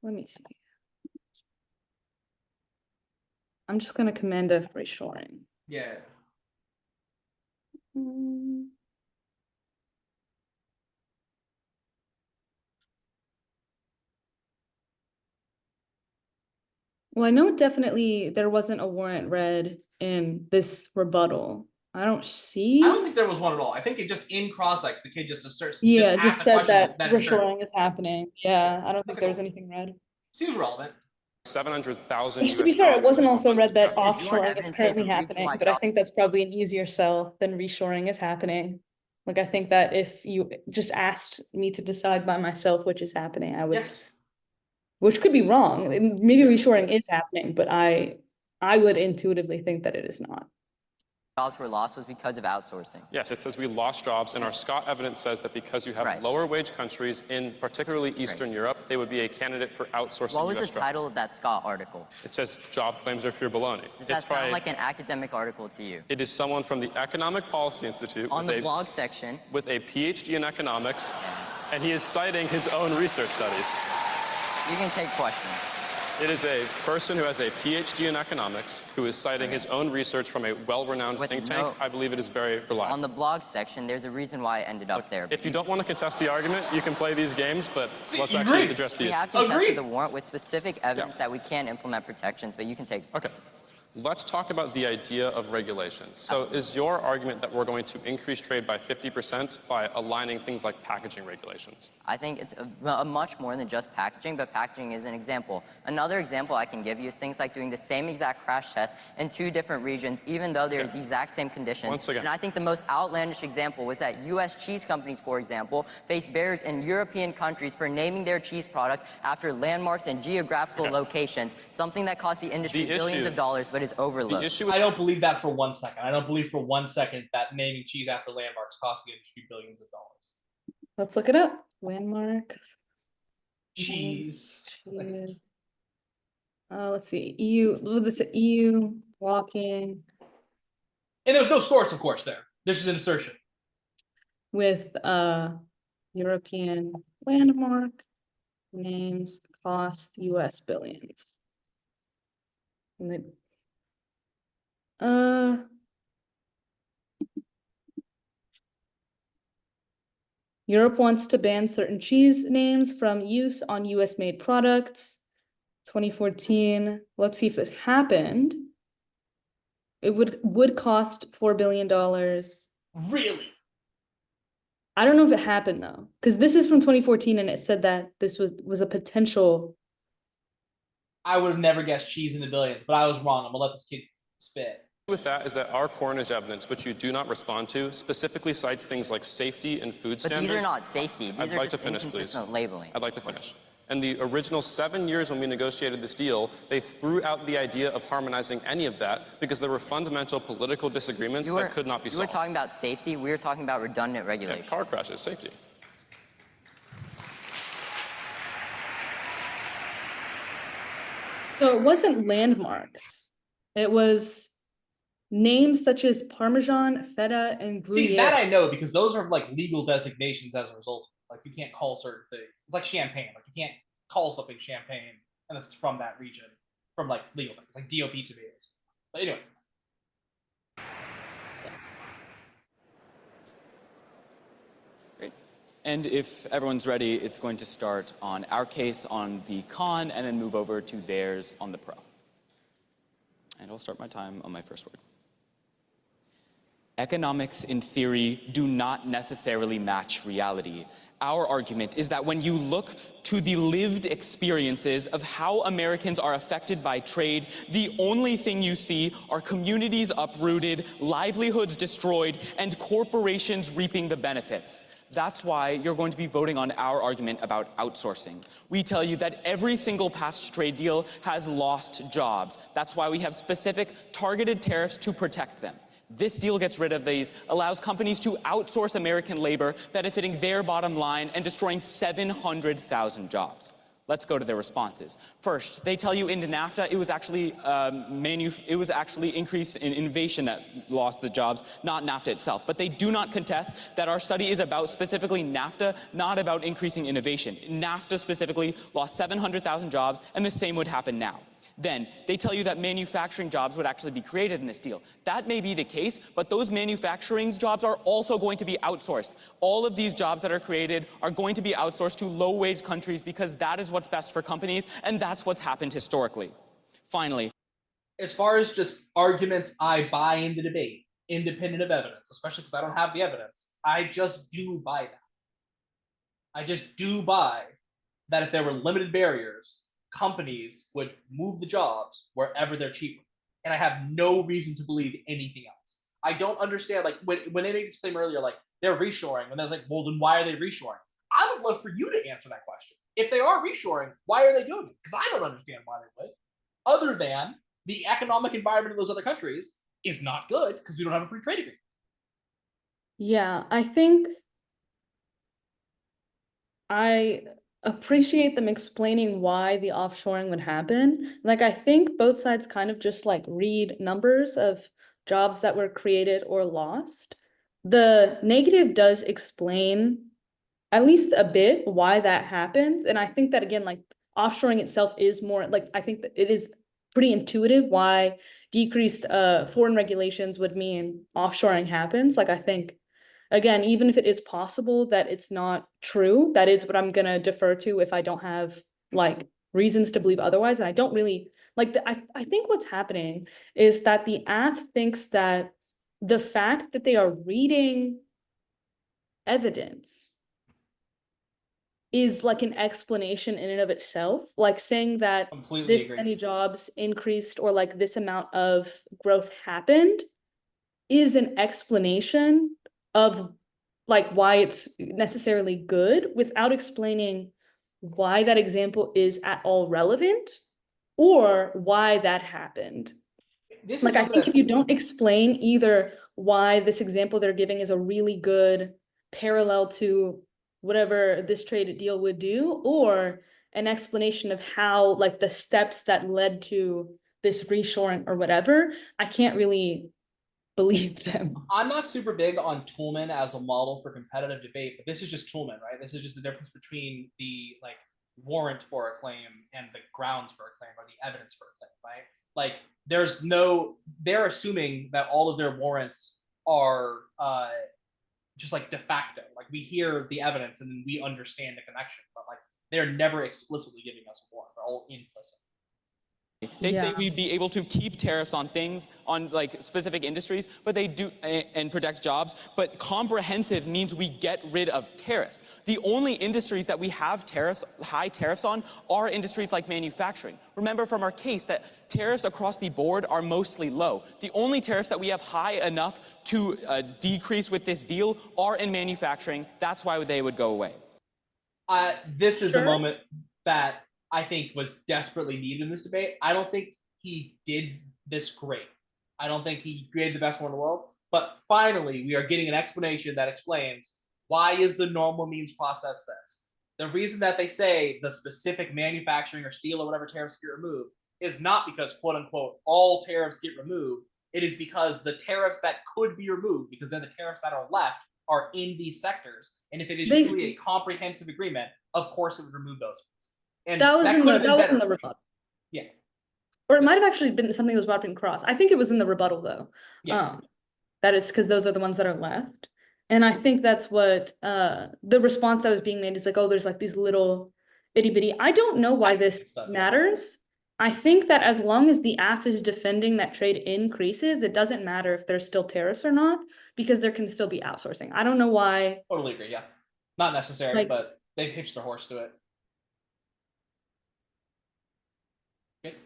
Let me see. I'm just gonna command F reshoring. Yeah. Well, I know definitely there wasn't a warrant read in this rebuttal. I don't think there was one at all. I think it just in Crossfire, the kid just asserts. Just said that reshoring is happening. Yeah, I don't think there was anything read. Seems relevant. 700,000. To be fair, it wasn't also read that offshoring is currently happening, but I think that's probably an easier sell than reshoring is happening. Like, I think that if you just asked me to decide by myself which is happening, I would. Yes. Which could be wrong. Maybe reshoring is happening, but I would intuitively think that it is not. Jobs were lost was because of outsourcing. Yes, it says we lost jobs, and our Scott evidence says that because you have lower wage countries in particularly Eastern Europe, they would be a candidate for outsourcing. What was the title of that Scott article? It says job claims are pure baloney. Does that sound like an academic article to you? It is someone from the Economic Policy Institute on the blog section with a PhD in economics, and he is citing his own research studies. You can take questions. It is a person who has a PhD in economics who is citing his own research from a well-renowned think tank. I believe it is very reliable. On the blog section, there's a reason why it ended up there. If you don't want to contest the argument, you can play these games, but let's actually address the issue. We have to test the warrant with specific evidence that we can implement protections, but you can take. Okay. Let's talk about the idea of regulations. So is your argument that we're going to increase trade by 50% by aligning things like packaging regulations? I think it's a much more than just packaging, but packaging is an example. Another example I can give you is things like doing the same exact crash test in 2 different regions, even though they're the exact same conditions. Once again. And I think the most outlandish example was that U.S. cheese companies, for example, face barriers in European countries for naming their cheese products after landmarks and geographical locations, something that costs the industry billions of dollars, but is overlooked. I don't believe that for 1 second. I don't believe for 1 second that naming cheese after landmarks costs the industry billions of dollars. Let's look it up. Landmarks. Cheese. Let's see. EU. This EU walking And there's no source, of course, there. This is an assertion. with European landmark names cost US billions. And then, Europe wants to ban certain cheese names from use on US made products. 2014. Let's see if this happened. It would cost $4 billion. Really? I don't know if it happened though, because this is from 2014 and it said that this was a potential. I would have never guessed cheese in the billions, but I was wrong. I'm gonna let this kid spit. With that is that our coronage evidence, which you do not respond to, specifically cites things like safety and food standards. But these are not safety. These I'd are like to just finish, please. inconsistent labeling. I'd like to finish. And the original 7 years when we negotiated this deal, they threw out the idea of harmonizing any of that because there were fundamental political disagreements that could not be solved. You were talking about safety. We were talking about redundant regulation. Yeah, car crashes, safety. So it wasn't landmarks. It was names such as Parmesan, Feta, and Gruyere. See, that I know because those are like legal designations as a result. Like you can't call certain things. It's like champagne. Like you can't call something champagne unless it's from that region, from like legal things, like DOP tomatoes. But anyway. Great. And if everyone's ready, it's going to start on our case on the con and then move over to theirs on the pro. And I'll start my time on my first word. Economics, in theory, do not necessarily match reality. Our argument is that when you look to the lived experiences of how Americans are affected by trade, the only thing you see are communities uprooted, livelihoods destroyed, and corporations reaping the benefits. That's why you're going to be voting on our argument about outsourcing. We tell you that every single past trade deal has lost jobs. That's why we have specific targeted tariffs to protect them. This deal gets rid of these, allows companies to outsource American labor, benefiting their bottom line and destroying 700,000 jobs. Let's go to their responses. First, they tell you in NAFTA it was actually increase in innovation that lost the jobs, not NAFTA itself. But they do not contest that our study is about specifically NAFTA, not about increasing innovation. NAFTA specifically lost 700,000 jobs, and the same would happen now. Then they tell you that manufacturing jobs would actually be created in this deal. That may be the case, but those manufacturing jobs are also going to be outsourced. All of these jobs that are created are going to be outsourced to low-wage countries because that is what's best for companies, and that's what's happened historically. Finally, as far as just arguments I buy in the debate, independent of evidence, especially because I don't have the evidence, I just do buy that. I just do buy that if there were limited barriers, companies would move the jobs wherever they're cheaper. And I have no reason to believe anything else. I don't understand, like, when they made this claim earlier, like, they're reshoring, and I was like, well, then why are they reshoring? I would love for you to answer that question. If they are reshoring, why are they doing it? Because I don't understand why they would. Other than the economic environment in those other countries is not good because we don't have a free trade agreement. Yeah, I think I appreciate them explaining why the offshoring would happen. Like, I think both sides kind of just like read numbers of jobs that were created or lost. The negative does explain at least a bit why that happens. And I think that, again, like, offshoring itself is more like, I think that it is pretty intuitive why decreased foreign regulations would mean offshoring happens. Like, I think, again, even if it is possible that it's not true, that is what I'm gonna defer to if I don't have like reasons to believe otherwise. And I don't really like I think what's happening is that the AF thinks that the fact that they are reading evidence is like an explanation in and of itself, like saying that Completely this agree. many jobs increased or like this amount of growth happened is an explanation of like why it's necessarily good without explaining why that example is at all relevant or why that happened. This Like, is I something think that's if you don't explain either why this example they're giving is a really good parallel to whatever this trade deal would do, or an explanation of how, like, the steps that led to this reshoring or whatever, I can't really believe them. I'm not super big on Toolman as a model for competitive debate, but this is just Toolman, right? This is just the difference between the like warrant for a claim and the grounds for a claim or the evidence for a claim, right? Like they're assuming that all of their warrants are just like de facto. Like we hear the evidence and then we understand the connection, but like they're never explicitly giving us a warrant. They're all implicit. They say we'd be able to keep tariffs on things, on like specific industries, but they do, and protect jobs, but comprehensive means we get rid of tariffs. The only industries that we have high tariffs on are industries like manufacturing. Remember from our case that tariffs across the board are mostly low. The only tariffs that we have high enough to decrease with this deal are in manufacturing. That's why they would go away. This is a moment that I think was desperately needed in this debate. I don't think he did this great. I don't think he created the best one in the world. But finally, we are getting an explanation that explains why is the normal means process this. The reason that they say the specific manufacturing or steel or whatever tariffs get removed is not because, quote unquote, all tariffs get removed. It is because the tariffs that could be removed, because then the tariffs that are left are in these sectors. And if it is truly a comprehensive agreement, of course it would remove those. And that was in the rebuttal. Yeah. Or it might have actually been something that was brought up in Cross. I think it was in the rebuttal though. Yeah. That is because those are the ones that are left. And I think that's what the response that was being made is like, oh, there's like these little itty bitty. I don't know why this matters. I think that as long as the AF is defending that trade increases, it doesn't matter if there's still tariffs or not, because there can still be outsourcing. I don't know why. Totally agree. Yeah. Not necessary, but they've hitched their horse to it. Okay.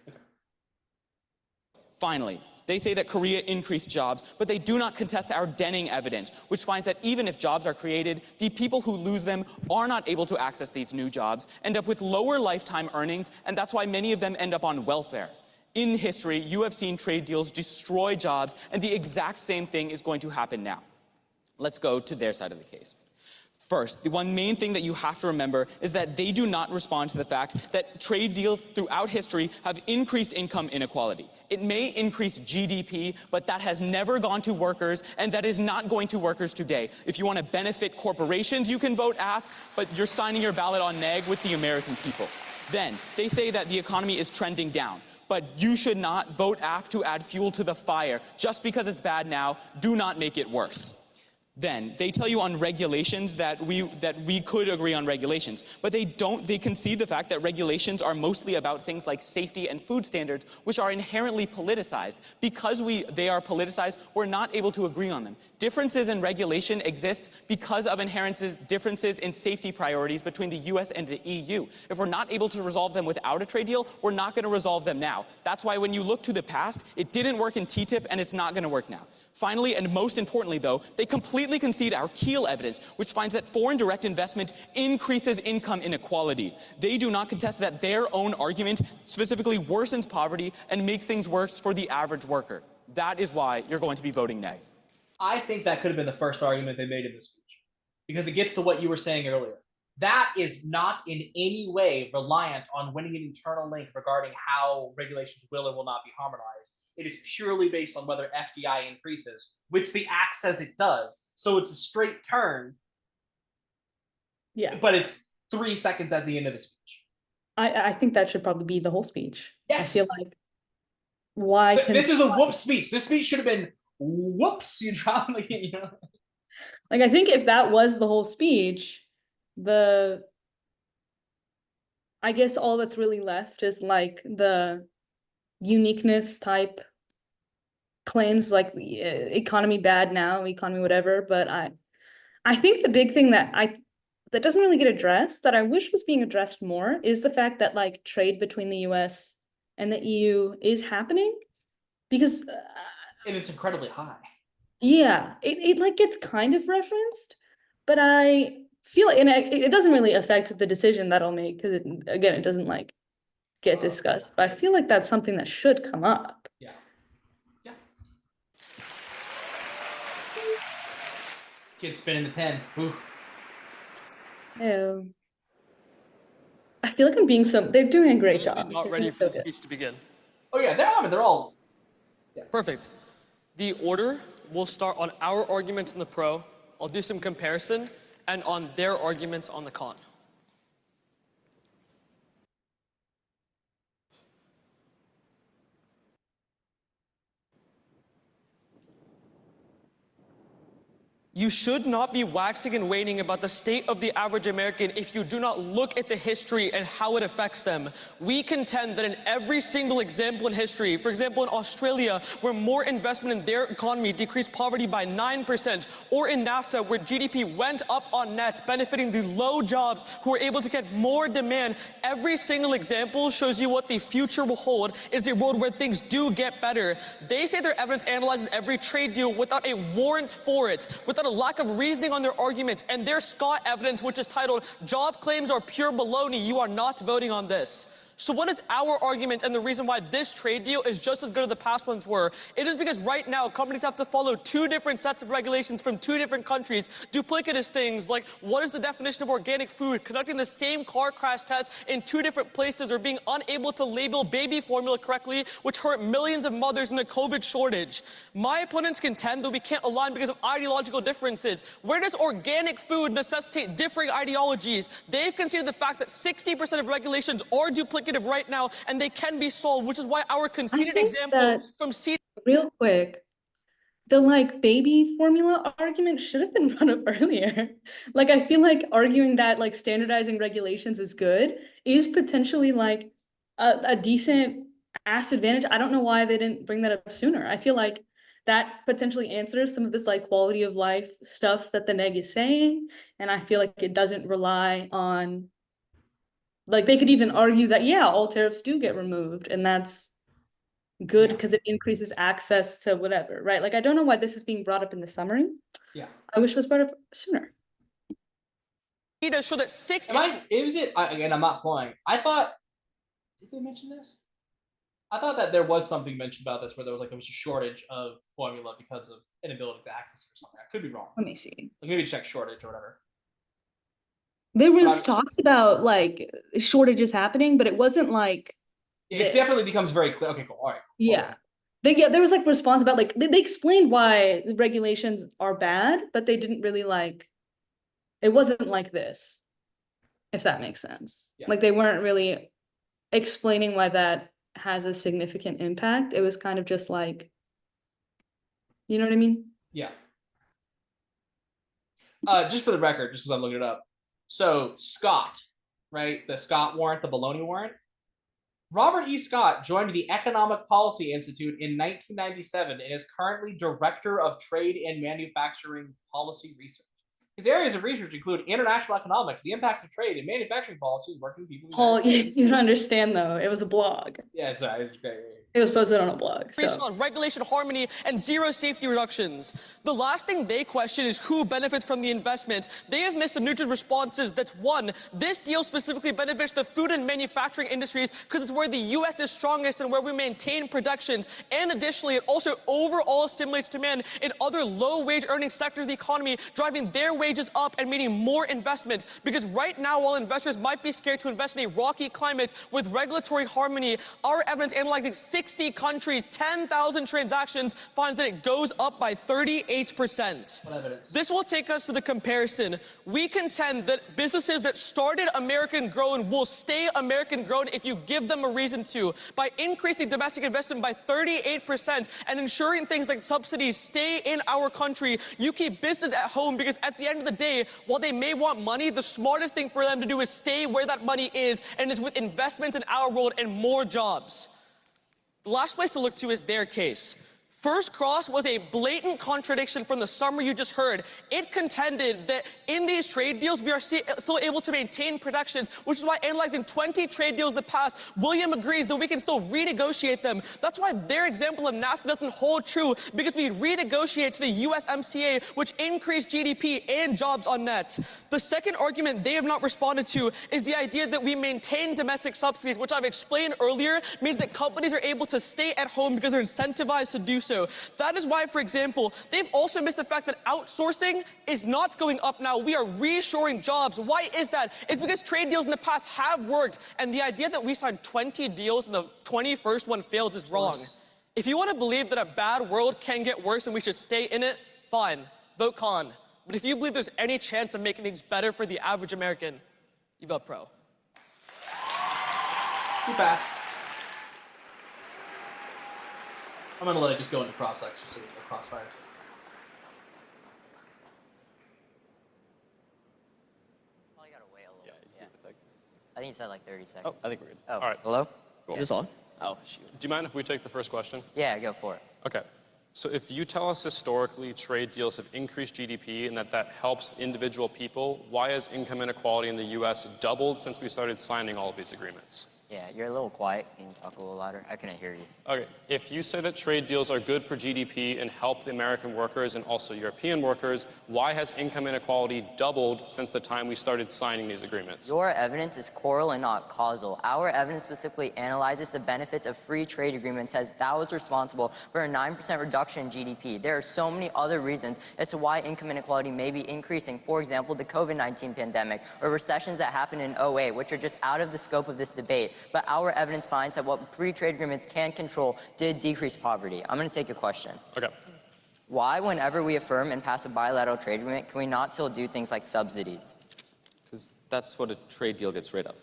Finally, they say that Korea increased jobs, but they do not contest our Denning evidence, which finds that even if jobs are created, the people who lose them are not able to access these new jobs, end up with lower lifetime earnings, and that's why many of them end up on welfare. In history, you have seen trade deals destroy jobs, and the exact same thing is going to happen now. Let's go to their side of the case. First, the one main thing that you have to remember is that they do not respond to the fact that trade deals throughout history have increased income inequality. It may increase GDP, but that has never gone to workers, and that is not going to workers today. If you want to benefit corporations, you can vote AF, but you're signing your ballot on neg with the American people. Then, they say that the economy is trending down. But you should not vote AF to add fuel to the fire. Just because it's bad now, do not make it worse. Then they tell you on regulations that we could agree on regulations, but they concede the fact that regulations are mostly about things like safety and food standards, which are inherently politicized. Because they are politicized, we're not able to agree on them. Differences in regulation exist because of inherent differences in safety priorities between the US and the EU. If we're not able to resolve them without a trade deal, we're not going to resolve them now. That's why when you look to the past, it didn't work in TTIP and it's not going to work now. Finally, and most importantly, though, they completely concede our Kiel evidence, which finds that foreign direct investment increases income inequality. They do not contest that their own argument specifically worsens poverty and makes things worse for the average worker. That is why you're going to be voting nay. I think that could have been the first argument they made in this speech, because it gets to what you were saying earlier. That is not in any way reliant on winning an internal link regarding how regulations will or will not be harmonized. It is purely based on whether FDI increases, which the AF says it does. So it's a straight turn. Yeah. But it's 3 seconds at the end of the speech. I think that should probably be the whole speech. Yes. I feel like why this is a whoops speech. This speech should have been whoops. You drop you know. Like I think if that was the whole speech, I guess all that's really left is like the uniqueness type claims, like the economy bad now, economy whatever. But I think the big thing that doesn't really get addressed, that I wish was being addressed more, is the fact that like trade between the US and the EU is happening, because and it's incredibly high. Yeah, it like gets kind of referenced, but I feel like, and it doesn't really affect the decision that I'll make, because again, it doesn't like get discussed, but I feel like that's something that should come up. Yeah. Yeah. Kids spinning the pen. Oof. Ew. I feel like I'm being they're doing a great job. Not ready for the speech to begin. Oh yeah, they're all. Yeah. Perfect. The order will start on our arguments in the pro. I'll do some comparison, and on their arguments on the con. You should not be waxing and waning about the state of the average American if you do not look at the history and how it affects them. We contend that in every single example in history, for example in Australia, where more investment in their economy decreased poverty by 9%, or in NAFTA, where GDP went up on net, benefiting the low jobs who were able to get more demand, every single example shows you what the future will hold is a world where things do get better. They say their evidence analyzes every trade deal without a warrant for it, without a lack of reasoning on their argument, and their Scott evidence, which is titled "Job Claims Are Pure Baloney, You Are Not Voting on This." So what is our argument and the reason why this trade deal is just as good as the past ones were? It is because right now companies have to follow two different sets of regulations from two different countries, duplicitous things like what is the definition of organic food, conducting the same car crash test in two different places, or being unable to label baby formula correctly, which hurt millions of mothers in the COVID shortage. My opponents contend that we can't align because of ideological differences. Where does organic food necessitate differing ideologies? They've considered the fact that 60% of regulations are duplicative right now, and they can be solved, which is why our conceded example from seed. Real quick, the like baby formula argument should have been brought up earlier. Like, I feel like arguing that like standardizing regulations is good is potentially like a decent ass advantage. I don't know why they didn't bring that up sooner. I feel like that potentially answers some of this like quality of life stuff that the neg is saying, and I feel like it doesn't rely on, like, they could even argue that, yeah, all tariffs do get removed, and that's good because it increases access to whatever, right? Like, I don't know why this is being brought up in the summary. Yeah. I wish it was brought up sooner. To show that again, I'm not flying. I thought, did they mention this? I thought that there was something mentioned about this where there was a shortage of formula because of inability to access it or something. I could be wrong. Let me see. Like, maybe check shortage or whatever. There was talks about like shortages happening, but it wasn't like it definitely becomes very clear. Okay, cool. All right. Cool. Yeah. There was like response about like they explained why the regulations are bad, but they didn't really like, it wasn't like this, if that makes sense. Yeah. Like, they weren't really explaining why that has a significant impact. It was kind of just like, you know what I mean? Yeah. Just for the record, just because I'm looking it up. So Scott, right? The Scott warrant, the baloney warrant. Robert E. Scott joined the Economic Policy Institute in 1997 and is currently Director of Trade and Manufacturing Policy Research. His areas of research include international economics, the impacts of trade, and manufacturing policies working with people. Paul, you don't understand though. It was a blog. Yeah, it's great. It was posted on a blog. On regulation harmony and zero safety reductions. The last thing they question is who benefits from the investment. They have missed the neutral responses. That's one, this deal specifically benefits the food and manufacturing industries because it's where the U.S. is strongest and where we maintain protections. And additionally, it also overall stimulates demand in other low-wage earning sectors of the economy, driving their wages up and meaning more investment. Because right now, while investors might be scared to invest in a rocky climate with regulatory harmony, our evidence analyzing 60 countries, 10,000 transactions, finds that it goes up by 38%. This will take us to the comparison. We contend that businesses that started American-grown will stay American-grown if you give them a reason to. By increasing domestic investment by 38% and ensuring things like subsidies stay in our country, you keep business at home, because at the end of the day, while they may want money, the smartest thing for them to do is stay where that money is, and is with investment in our world and more jobs. The last place to look to is their case. First Cross was a blatant contradiction from the summary you just heard. It contended that in these trade deals, we are still able to maintain protections, which is why analyzing 20 trade deals in the past, William agrees that we can still renegotiate them. That's why their example of NAFTA doesn't hold true, because we renegotiate to the USMCA, which increased GDP and jobs on net. The second argument they have not responded to is the idea that we maintain domestic subsidies, which I've explained earlier, means that companies are able to stay at home because they're incentivized to do so. That is why, for example, they've also missed the fact that outsourcing is not going up now. We are reshoring jobs. Why is that? It's because trade deals in the past have worked, and the idea that we signed 20 deals and the 21st one failed is wrong. If you want to believe that a bad world can get worse and we should stay in it, fine, vote con. But if you believe there's any chance of making things better for the average American, you vote pro. Too fast. I'm gonna let it just go into Crossfire, just so we can Crossfire. Probably gotta wait a little bit. Yeah. A sec. I think he said like 30 seconds. Oh, I think we're good. Oh, all right. Hello? Cool. Is this on? Oh, shoot. Do you mind if we take the first question? Yeah, go for it. Okay. So if you tell us historically trade deals have increased GDP and that helps individual people, why has income inequality in the U.S. doubled since we started signing all of these agreements? Yeah, you're a little quiet. Can you talk a little louder? I couldn't hear you. Okay, if you say that trade deals are good for GDP and help the American workers and also European workers, why has income inequality doubled since the time we started signing these agreements? Your evidence is choral and not causal. Our evidence specifically analyzes the benefits of free trade agreements as that was responsible for a 9% reduction in GDP. There are so many other reasons as to why income inequality may be increasing. For example, the COVID-19 pandemic or recessions that happened in 2008, which are just out of the scope of this debate. But our evidence finds that what free trade agreements can control did decrease poverty. I'm going to take a question. Okay. Why, whenever we affirm and pass a bilateral trade agreement, can we not still do things like subsidies? Because that's what a trade deal gets rid of.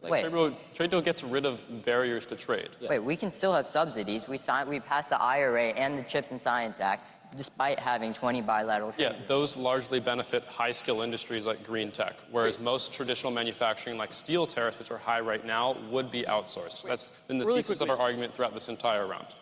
Wait. Trade deal gets rid of barriers to trade. Yeah. Wait, we can still have subsidies. We passed the IRA and the Chips and Science Act, despite having 20 bilateral trade agreements. Those largely benefit high-skill industries like green tech, whereas most traditional manufacturing like steel tariffs, which are high right now, would be outsourced. That's been the thesis of our argument throughout this entire round.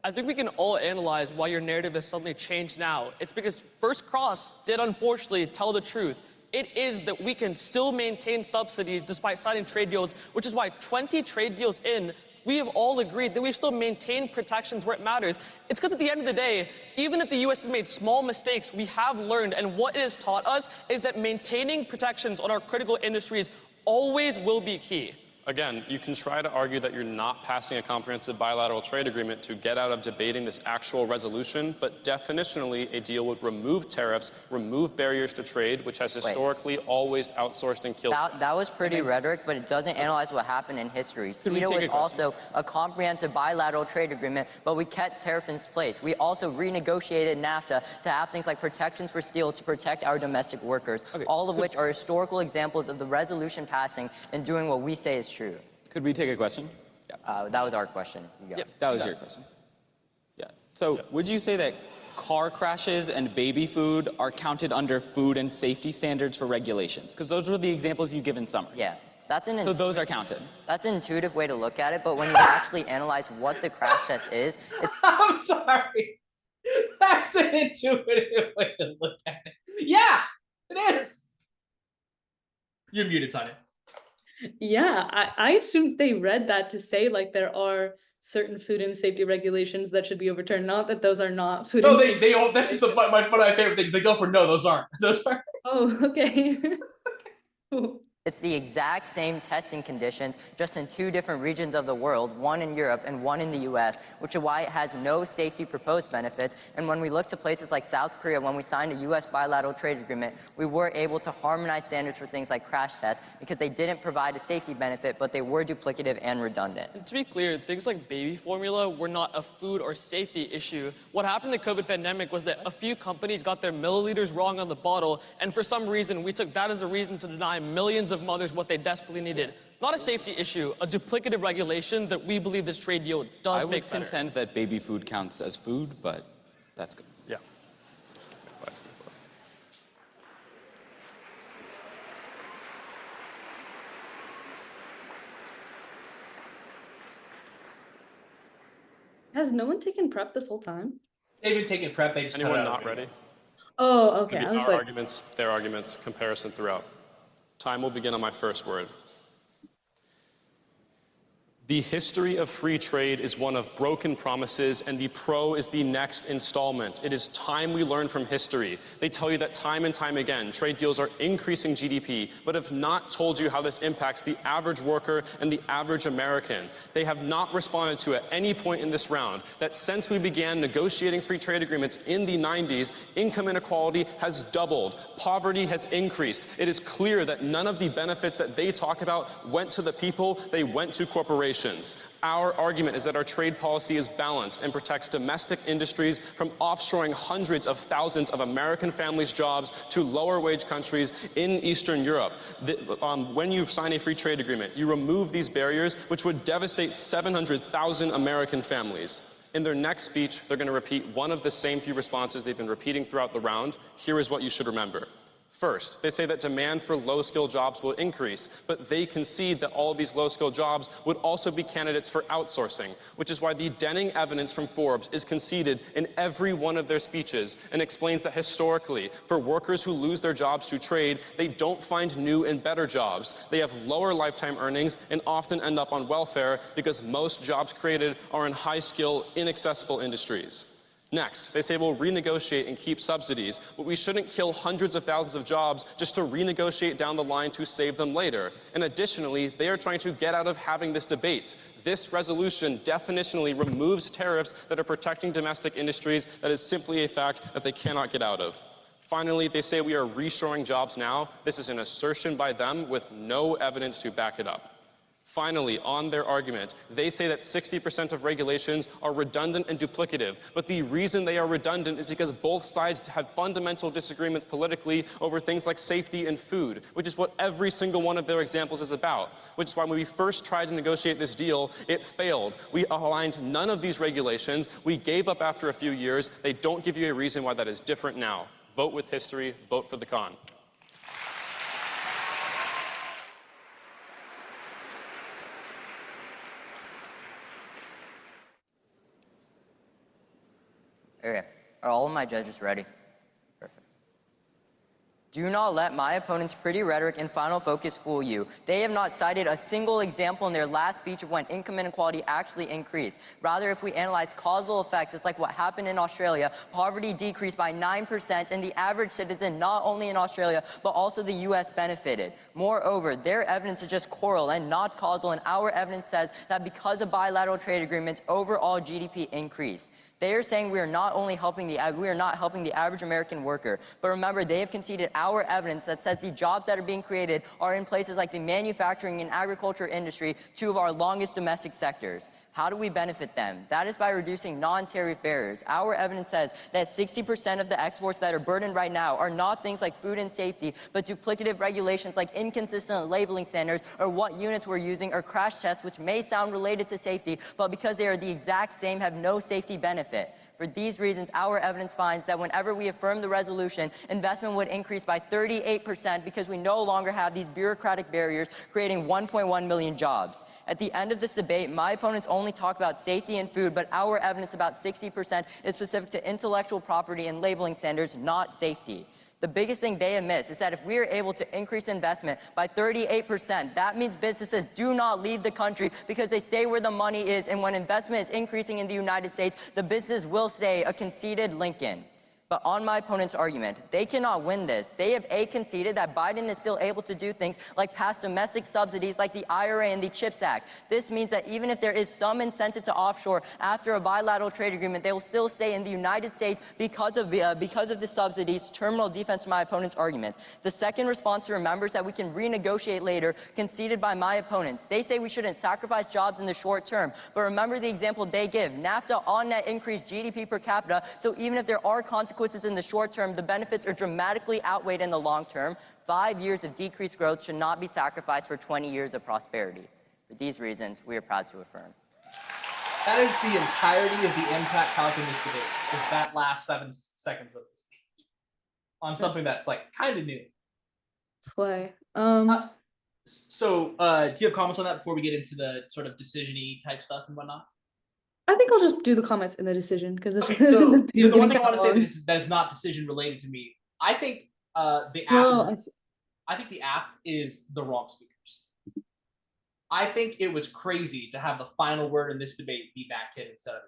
I think we can all analyze why your narrative has suddenly changed now. It's because First Cross did unfortunately tell the truth. It is that we can still maintain subsidies despite signing trade deals, which is why 20 trade deals in, we have all agreed that we've still maintained protections where it matters. It's because at the end of the day, even if the U.S. has made small mistakes, we have learned, and what it has taught us is that maintaining protections on our critical industries always will be key. Again, you can try to argue that you're not passing a comprehensive bilateral trade agreement to get out of debating this actual resolution, but definitionally, a deal would remove tariffs, remove barriers to trade, which has historically always outsourced and killed. That was pretty rhetoric, but it doesn't analyze what happened in history. CETA was also a comprehensive bilateral trade agreement, but we kept tariffs in place. We also renegotiated NAFTA to have things like protections for steel to protect our domestic workers, all of which are historical examples of the resolution passing and doing what we say is true. Could we take a question? That was our question. That was your question. Yeah. So would you say that car crashes and baby food are counted under food and safety standards for regulations? Because those were the examples you give in summary. Yeah. So those are counted. That's an intuitive way to look at it, but when you actually analyze what the crash test is, I'm sorry. That's an intuitive way to look at it. Yeah, it is. You're muted, Tanya. Yeah, I assumed they read that to say like there are certain food and safety regulations that should be overturned. Not that those are not food. No, they all. This is my favorite things. They go for no, those aren't. Those aren't. Oh, okay. It's the exact same testing conditions, just in 2 different regions of the world, one in Europe and one in the US, which is why it has no safety proposed benefits. And when we look to places like South Korea, when we signed a US bilateral trade agreement, we were able to harmonize standards for things like crash tests because they didn't provide a safety benefit, but they were duplicative and redundant. And to be clear, things like baby formula were not a food or safety issue. What happened in the COVID pandemic was that a few companies got their milliliters wrong on the bottle, and for some reason, we took that as a reason to deny millions of mothers what they desperately needed. Not a safety issue, a duplicative regulation that we believe this trade deal does make better. I would contend that baby food counts as food, but that's good. Yeah. Has no one taken prep this whole time? They've been taking prep. They just Anyone not ready? Oh, okay. I was Our like, arguments, their arguments, comparison throughout. Time will begin on my first word. The history of free trade is one of broken promises, and the pro is the next installment. It is time we learn from history. They tell you that time and time again, trade deals are increasing GDP, but have not told you how this impacts the average worker and the average American. They have not responded to at any point in this round that since we began negotiating free trade agreements in the 90s, income inequality has doubled, poverty has increased. It is clear that none of the benefits that they talk about went to the people, they went to corporations. Our argument is that our trade policy is balanced and protects domestic industries from offshoring hundreds of thousands of American families' jobs to lower wage countries in Eastern Europe. When you sign a free trade agreement, you remove these barriers, which would devastate 700,000 American families. In their next speech, they're going to repeat one of the same few responses they've been repeating throughout the round. Here is what you should remember. First, they say that demand for low-skilled jobs will increase, but they concede that all of these low-skilled jobs would also be candidates for outsourcing, which is why the Denning evidence from Forbes is conceded in every one of their speeches and explains that historically, for workers who lose their jobs to trade, they don't find new and better jobs. They have lower lifetime earnings and often end up on welfare because most jobs created are in high-skill, inaccessible industries. Next, they say we'll renegotiate and keep subsidies, but we shouldn't kill hundreds of thousands of jobs just to renegotiate down the line to save them later. And additionally, they are trying to get out of having this debate. This resolution definitionally removes tariffs that are protecting domestic industries. That is simply a fact that they cannot get out of. Finally, they say we are reshoring jobs now. This is an assertion by them with no evidence to back it up. Finally, on their argument, they say that 60% of regulations are redundant and duplicative, but the reason they are redundant is because both sides had fundamental disagreements politically over things like safety and food, which is what every single one of their examples is about, which is why when we first tried to negotiate this deal, it failed. We aligned none of these regulations. We gave up after a few years. They don't give you a reason why that is different now. Vote with history. Vote for the con. Okay, are all of my judges ready? Perfect. Do not let my opponent's pretty rhetoric and final focus fool you. They have not cited a single example in their last speech of when income inequality actually increased. Rather, if we analyze causal effects, it's like what happened in Australia. Poverty decreased by 9%, and the average citizen, not only in Australia, but also the US, benefited. Moreover, their evidence is just choral and not causal, and our evidence says that because of bilateral trade agreements, overall GDP increased. They are saying we are not helping the average American worker, but remember, they have conceded our evidence that says the jobs that are being created are in places like the manufacturing and agriculture industry, 2 of our longest domestic sectors. How do we benefit them? That is by reducing non-tariff barriers. Our evidence says that 60% of the exports that are burdened right now are not things like food and safety, but duplicative regulations like inconsistent labeling standards, or what units we're using, or crash tests, which may sound related to safety, but because they are the exact same, have no safety benefit. For these reasons, our evidence finds that whenever we affirm the resolution, investment would increase by 38% because we no longer have these bureaucratic barriers creating 1.1 million jobs. At the end of this debate, my opponents only talk about safety and food, but our evidence about 60% is specific to intellectual property and labeling standards, not safety. The biggest thing they have missed is that if we are able to increase investment by 38%, that means businesses do not leave the country because they stay where the money is, and when investment is increasing in the United States, the businesses will stay, a conceded Lincoln. But on my opponent's argument, they cannot win this. They have conceded that Biden is still able to do things like pass domestic subsidies like the IRA and the CHIPS Act. This means that even if there is some incentive to offshore after a bilateral trade agreement, they will still stay in the United States because of the subsidies. Terminal defense of my opponent's argument. The second response to members that we can renegotiate later, conceded by my opponents. They say we shouldn't sacrifice jobs in the short term, but remember the example they give. NAFTA on net increased GDP per capita, so even if there are consequences in the short term, the benefits are dramatically outweighed in the long term. 5 years of decreased growth should not be sacrificed for 20 years of prosperity. For these reasons, we are proud to affirm. That is the entirety of the impact calc in this debate, is that last 7 seconds of this speech on something that's like kind of new. Slay. So, do you have comments on that before we get into the sort of decision-y type stuff and whatnot? I think I'll just do the comments in the decision because this. Okay, so the one thing I want to say that is not decision related to me. I think the AF is the wrong speakers. I think it was crazy to have the final word in this debate be back kid instead of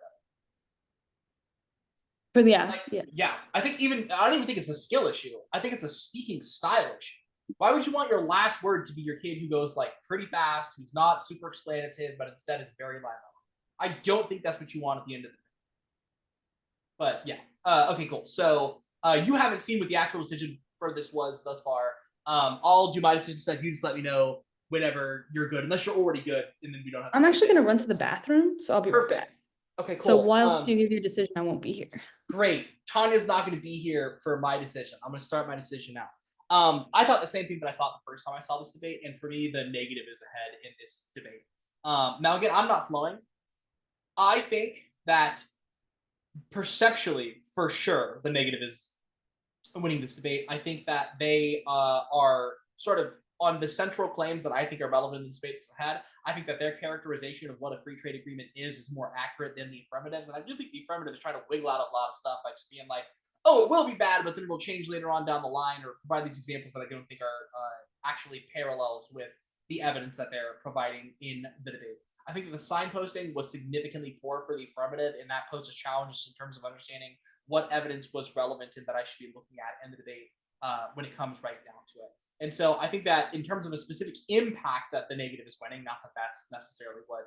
the other. For the AF, yeah. I don't even think it's a skill issue. I think it's a speaking style issue. Why would you want your last word to be your kid who goes like pretty fast, who's not super explanative, but instead is very loud? I don't think that's what you want at the end of the day. But yeah, okay, cool. So you haven't seen what the actual decision for this was thus far. I'll do my decision stuff. You just let me know whenever you're good, unless you're already good, and then we don't have to. I'm actually going to run to the bathroom, so I'll be perfect. Right back. Okay, cool. So whilst you give your decision, I won't be here. Great. Tanya's not going to be here for my decision. I'm going to start my decision now. I thought the same thing that I thought the first time I saw this debate, and for me, the negative is ahead in this debate. Now, again, I'm not flowing. I think that perceptually, for sure, the negative is winning this debate. I think that they are sort of on the central claims that I think are relevant in the debate that's had. I think that their characterization of what a free trade agreement is more accurate than the affirmatives. And I do think the affirmative is trying to wiggle out a lot of stuff by just being like, oh, it will be bad, but then it'll change later on down the line, or provide these examples that I don't think are actually parallels with the evidence that they're providing in the debate. I think that the signposting was significantly poor for the affirmative, and that poses challenges in terms of understanding what evidence was relevant and that I should be looking at in the debate when it comes right down to it. And so I think that in terms of a specific impact that the negative is winning, not that that's necessarily what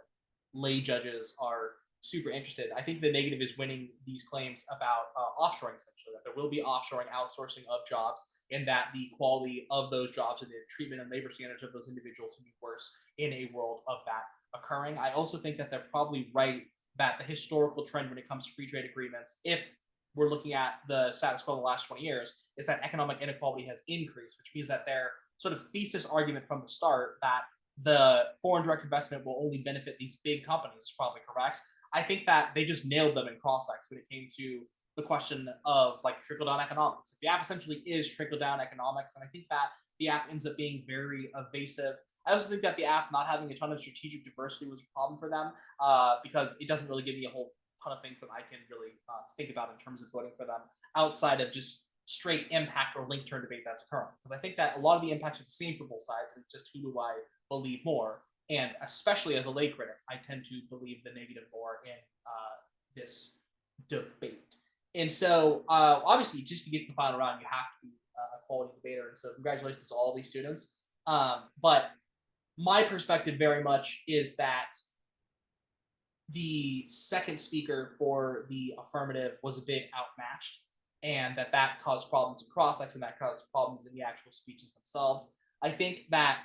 lay judges are super interested. I think the negative is winning these claims about offshoring, essentially, that there will be offshoring, outsourcing of jobs, and that the quality of those jobs and the treatment and labor standards of those individuals will be worse in a world of that occurring. I also think that they're probably right that the historical trend when it comes to free trade agreements, if we're looking at the status quo in the last 20 years, is that economic inequality has increased, which means that their sort of thesis argument from the start that the foreign direct investment will only benefit these big companies is probably correct. I think that they just nailed them in cross-sects when it came to the question of like trickle-down economics. The app essentially is trickle-down economics, and I think that the app ends up being very evasive. I also think that the app not having a ton of strategic diversity was a problem for them because it doesn't really give me a whole ton of things that I can really think about in terms of voting for them outside of just straight impact or link turn debate that's occurring. Because I think that a lot of the impacts are the same for both sides. It's just who do I believe more? And especially as a lay critic, I tend to believe the negative more in this debate. And so obviously, just to get to the final round, you have to be a quality debater. And so congratulations to all these students. But my perspective very much is that the second speaker for the affirmative was a bit outmatched, and that caused problems in cross-sects, and that caused problems in the actual speeches themselves. I think that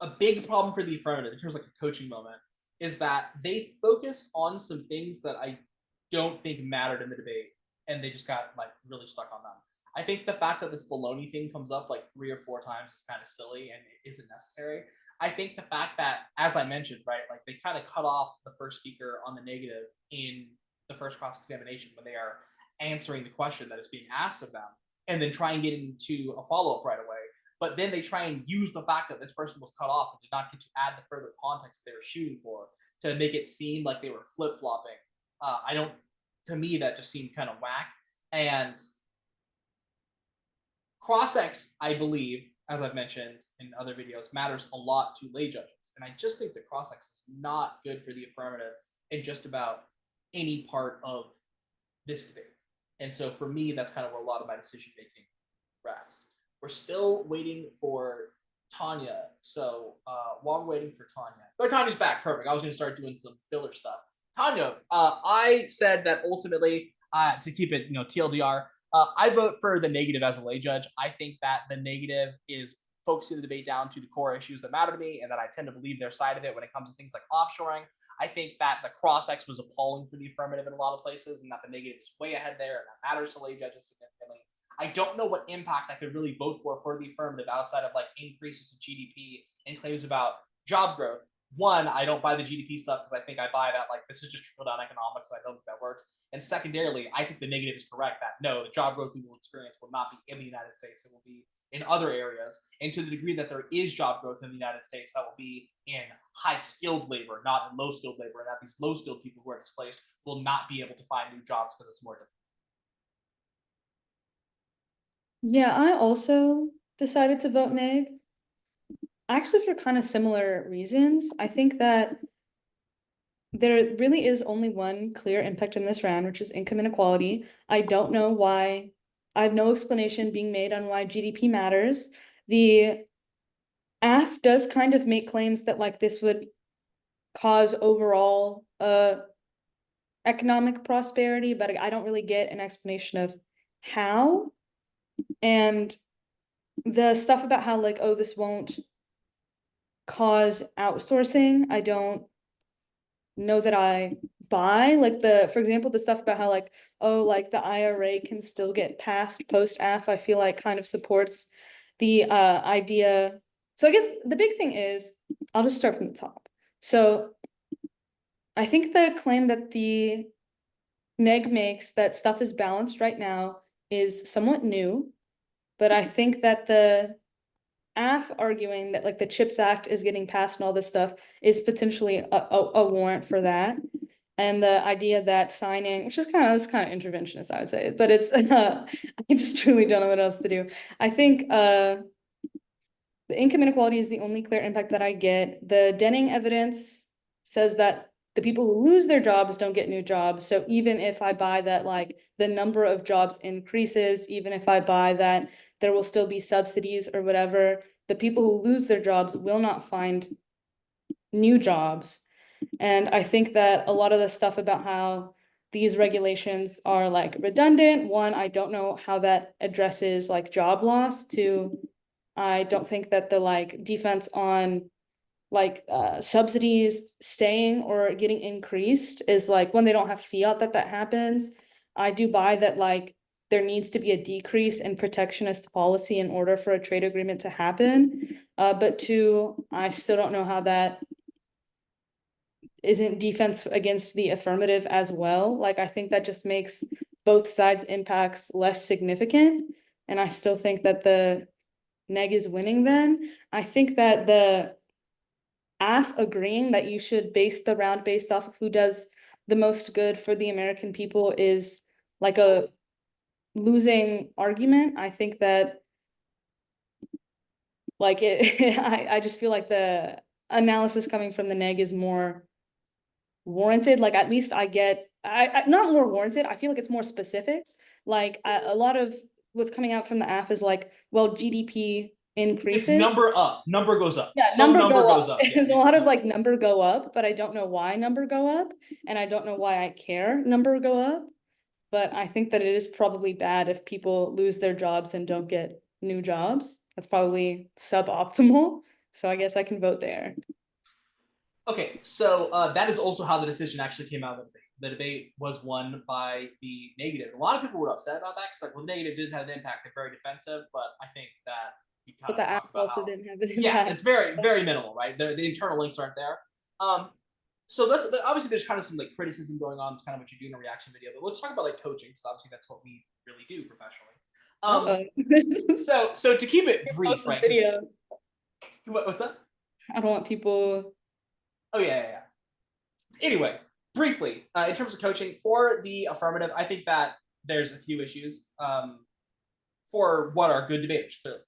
a big problem for the affirmative, in terms of like a coaching moment, is that they focused on some things that I don't think mattered in the debate, and they just got like really stuck on them. I think the fact that this baloney thing comes up like 3 or 4 times is kind of silly and it isn't necessary. I think the fact that, as I mentioned, right, like they kind of cut off the first speaker on the negative in the first cross-examination when they are answering the question that is being asked of them, and then try and get into a follow-up right away. But then they try and use the fact that this person was cut off and did not get to add the further context that they were shooting for to make it seem like they were flip-flopping. To me, that just seemed kind of whack. And cross-ex, I believe, as I've mentioned in other videos, matters a lot to lay judges. And I just think that cross-ex is not good for the affirmative in just about any part of this debate. And so for me, that's kind of where a lot of my decision making rests. We're still waiting for Tanya. So while we're waiting for Tanya, oh, Tanya's back. Perfect. I was going to start doing some filler stuff. Tanya, I said that ultimately, to keep it, TLDR, I vote for the negative as a lay judge. I think that the negative is focusing the debate down to the core issues that matter to me, and that I tend to believe their side of it when it comes to things like offshoring. I think that the cross-X was appalling for the affirmative in a lot of places, and that the negative is way ahead there, and that matters to lay judges significantly. I don't know what impact I could really vote for the affirmative outside of like increases to GDP and claims about job growth. One, I don't buy the GDP stuff because I think I buy that like this is just trickle-down economics, and I don't think that works. And secondarily, I think the negative is correct that no, the job growth we will experience will not be in the United States. It will be in other areas. And to the degree that there is job growth in the United States, that will be in high-skilled labor, not in low-skilled labor, and that these low-skilled people who are displaced will not be able to find new jobs because it's more difficult. Yeah, I also decided to vote neg. Actually, for kind of similar reasons. I think that there really is only one clear impact in this round, which is income inequality. I don't know why. I have no explanation being made on why GDP matters. The AF does kind of make claims that like this would cause overall economic prosperity, but I don't really get an explanation of how. And the stuff about how like, oh, this won't cause outsourcing, I don't know that I buy. Like for example, the stuff about how like, oh, like the IRA can still get passed post-AF, I feel like kind of supports the idea. So I guess the big thing is, I'll just start from the top. So I think the claim that the neg makes that stuff is balanced right now is somewhat new, but I think that the AF arguing that like the CHIPS Act is getting passed and all this stuff is potentially a warrant for that. And the idea that signing, which is kind of interventionist, I would say, but it's I just truly don't know what else to do. I think the income inequality is the only clear impact that I get. The Denning evidence says that the people who lose their jobs don't get new jobs. So even if I buy that like the number of jobs increases, even if I buy that there will still be subsidies or whatever, the people who lose their jobs will not find new jobs. And I think that a lot of the stuff about how these regulations are like redundant, one, I don't know how that addresses like job loss. Two, I don't think that the like defense on like subsidies staying or getting increased is like when they don't have fiat that happens. I do buy that like there needs to be a decrease in protectionist policy in order for a trade agreement to happen. But two, I still don't know how that isn't defense against the affirmative as well. Like I think that just makes both sides' impacts less significant. And I still think that the neg is winning then. I think that the AF agreeing that you should base the round based off of who does the most good for the American people is like a losing argument. I think that like it I just feel like the analysis coming from the neg is more warranted. Like at least I get I not more warranted, I feel like it's more specific. Like a lot of what's coming out from the AF is like, well, GDP increases. It's number up, number goes up. Yeah, some number goes up. There's a lot of like number go up, but I don't know why number go up, and I don't know why I care number go up. But I think that it is probably bad if people lose their jobs and don't get new jobs. That's probably suboptimal. So I guess I can vote there. Okay, so that is also how the decision actually came out of the debate. The debate was won by the negative. A lot of people were upset about that because, like, well, the negative did have an impact. They're very defensive, but I think that but the apps also didn't have an impact. Yeah, it's very, very minimal, right? The internal links aren't there. So that's obviously there's kind of some like criticism going on. It's kind of what you do in a reaction video. But let's talk about like coaching, because obviously that's what we really do professionally. So to keep it brief, right? Video. What's that? I don't want people. Oh yeah. Anyway, briefly, in terms of coaching for the affirmative, I think that there's a few issues for what are good debaters, clearly.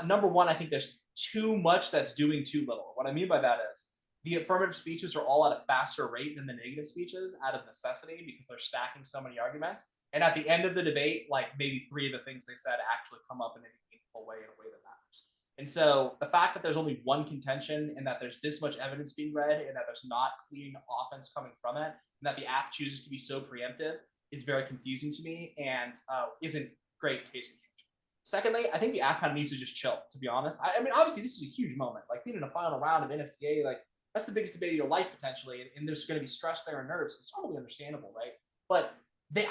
Number one, I think there's too much that's doing too little. What I mean by that is the affirmative speeches are all at a faster rate than the negative speeches out of necessity because they're stacking so many arguments. And at the end of the debate, like maybe 3 of the things they said actually come up in a meaningful way, in a way that matters. And so the fact that there's only one contention and that there's this much evidence being read and that there's not clean offense coming from it, and that the AF chooses to be so preemptive is very confusing to me and isn't great case construction. Secondly, I think the AF kind of needs to just chill, to be honest. I mean, obviously, this is a huge moment. Like being in a final round of NSDA, like that's the biggest debate of your life potentially, and there's going to be stress there and nerves. It's totally understandable, right? But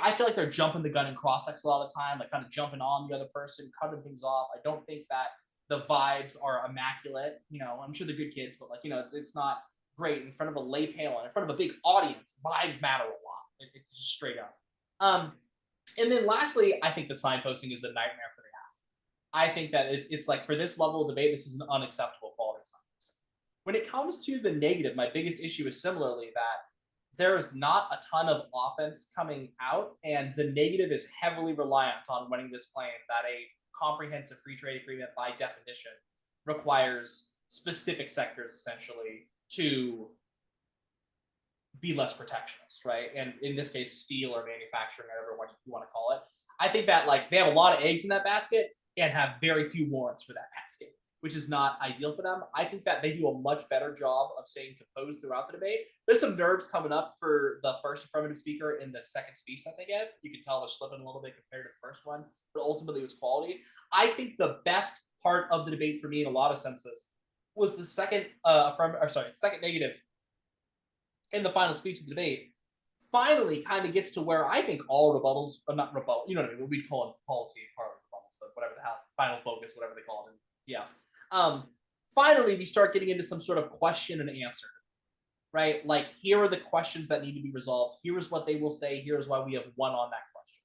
I feel like they're jumping the gun in cross-sects a lot of the time, like kind of jumping on the other person, cutting things off. I don't think that the vibes are immaculate. You know, I'm sure they're good kids, but like, you know, it's not great in front of a lay panel and in front of a big audience. Vibes matter a lot. It's just straight up. And then lastly, I think the signposting is a nightmare for the AF. I think that it's like for this level of debate, this is an unacceptable quality of signposting. When it comes to the negative, my biggest issue is similarly that there's not a ton of offense coming out, and the negative is heavily reliant on winning this claim that a comprehensive free trade agreement by definition requires specific sectors essentially to be less protectionist, right? And in this case, steel or manufacturing, whatever you want to call it. I think that like they have a lot of eggs in that basket and have very few warrants for that basket, which is not ideal for them. I think that they do a much better job of staying composed throughout the debate. There's some nerves coming up for the first affirmative speaker in the second speech that they gave. You can tell they're slipping a little bit compared to the first one, but ultimately it was quality. I think the best part of the debate for me in a lot of senses was the second second negative in the final speech of the debate. Finally kind of gets to where I think all rebuttals, not rebuttal, you know what I mean, what we'd call in policy part of rebuttals, but whatever the hell, final focus, whatever they call it. Yeah. Finally, we start getting into some sort of question and answer, right? Like, here are the questions that need to be resolved. Here's what they will say. Here's why we have won on that question.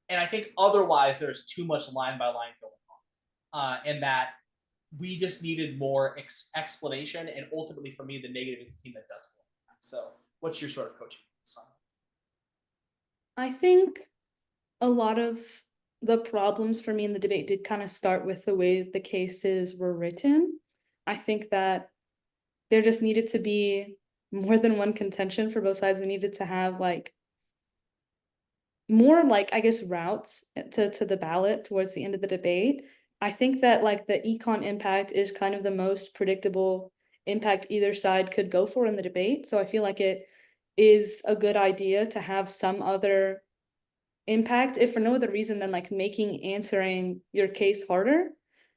And I think otherwise there's too much line by line going on, and that we just needed more explanation. And ultimately, for me, the negative is the team that does more. So, what's your sort of coaching? I think a lot of the problems for me in the debate did kind of start with the way the cases were written. I think that there just needed to be more than one contention for both sides. They needed to have like more like, I guess, routes to the ballot towards the end of the debate. I think that like the econ impact is kind of the most predictable impact either side could go for in the debate. So I feel like it is a good idea to have some other impact, if for no other reason than like making answering your case harder.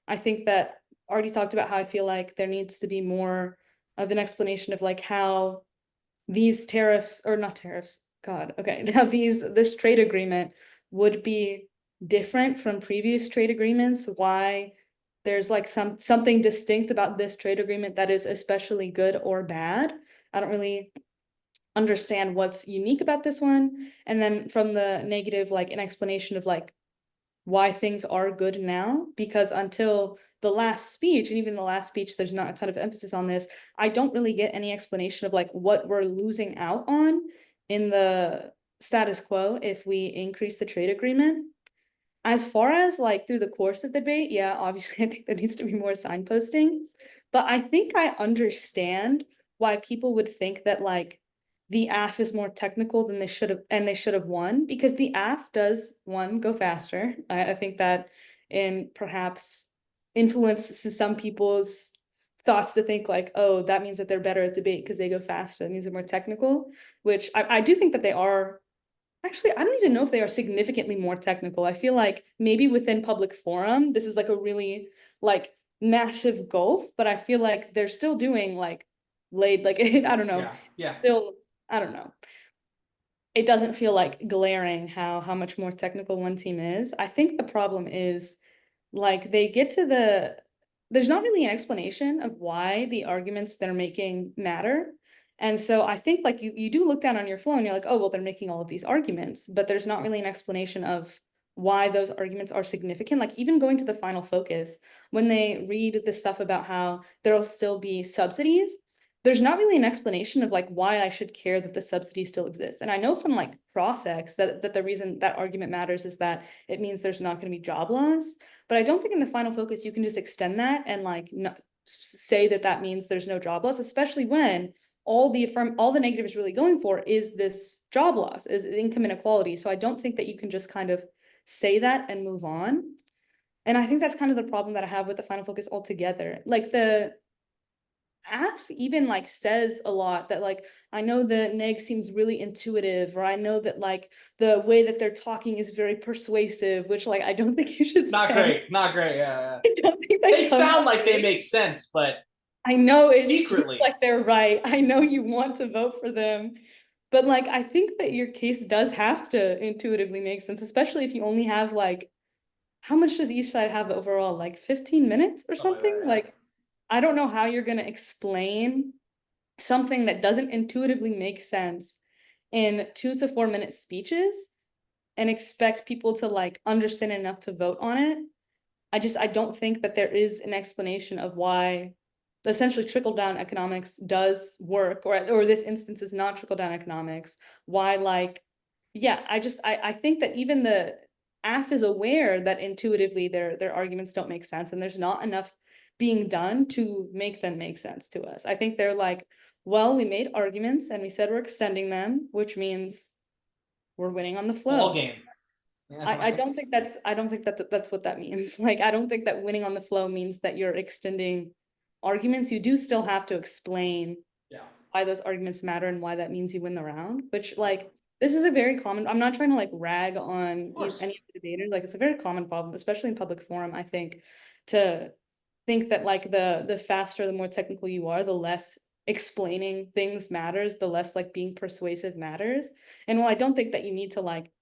I think that already talked about how I feel like there needs to be more of an explanation of like how these tariffs, or not tariffs, God, okay, now this trade agreement would be different from previous trade agreements, why there's like something distinct about this trade agreement that is especially good or bad. I don't really understand what's unique about this one. And then from the negative, like an explanation of like why things are good now, because until the last speech, and even the last speech, there's not a ton of emphasis on this. I don't really get any explanation of like what we're losing out on in the status quo if we increase the trade agreement. As far as like through the course of the debate, yeah, obviously I think there needs to be more signposting, but I think I understand why people would think that like the AF is more technical than they should have, and they should have won, because the AF does, one, go faster. I think that perhaps influences some people's thoughts to think like, oh, that means that they're better at debate because they go faster. That means they're more technical, which I do think that they are. Actually, I don't even know if they are significantly more technical. I feel like maybe within public forum, this is like a really like massive gulf, but I feel like they're still doing like I don't know. Yeah. Still, I don't know. It doesn't feel like glaring how much more technical one team is. I think the problem is like they get to there's not really an explanation of why the arguments they're making matter. And so I think like you do look down on your flow and you're like, oh, well, they're making all of these arguments, but there's not really an explanation of why those arguments are significant. Like even going to the final focus, when they read the stuff about how there'll still be subsidies, there's not really an explanation of like why I should care that the subsidy still exists. And I know from like Crossfire that the reason that argument matters is that it means there's not going to be job loss. But I don't think in the final focus you can just extend that and like not say that means there's no job loss, especially when all the negative is really going for is this job loss, is income inequality. So I don't think that you can just kind of say that and move on. And I think that's kind of the problem that I have with the final focus altogether. Like the AF even like says a lot that like, I know the neg seems really intuitive, or I know that like the way that they're talking is very persuasive, which like I don't think you should Not say. great, not great. Yeah, I don't think that they sound like they make sense, but I know it secretly seems like they're right. I know you want to vote for them, but like I think that your case does have to intuitively make sense, especially if you only have like, how much does each side have overall? Like 15 minutes or something? Like, I don't know how you're gonna explain something that doesn't intuitively make sense in 2 to 4 minute speeches and expect people to like understand enough to vote on it. I don't think that there is an explanation of why essentially trickle down economics does work, or this instance is not trickle down economics. Why, like, yeah, I think that even the AF is aware that intuitively their arguments don't make sense, and there's not enough being done to make them make sense to us. I think they're like, well, we made arguments and we said we're extending them, which means we're winning on the flow. ball game. I don't think that's that's what that means. Like, I don't think that winning on the flow means that you're extending arguments. You do still have to explain why those arguments matter and why that means you win the round, which like, this is a very common, I'm not trying to like rag on any of the debaters. Like, it's a very common problem, especially in public forum, I think, to think that like the faster, the more technical you are, the less explaining things matters, the less like being persuasive matters. And while I don't think that you need to like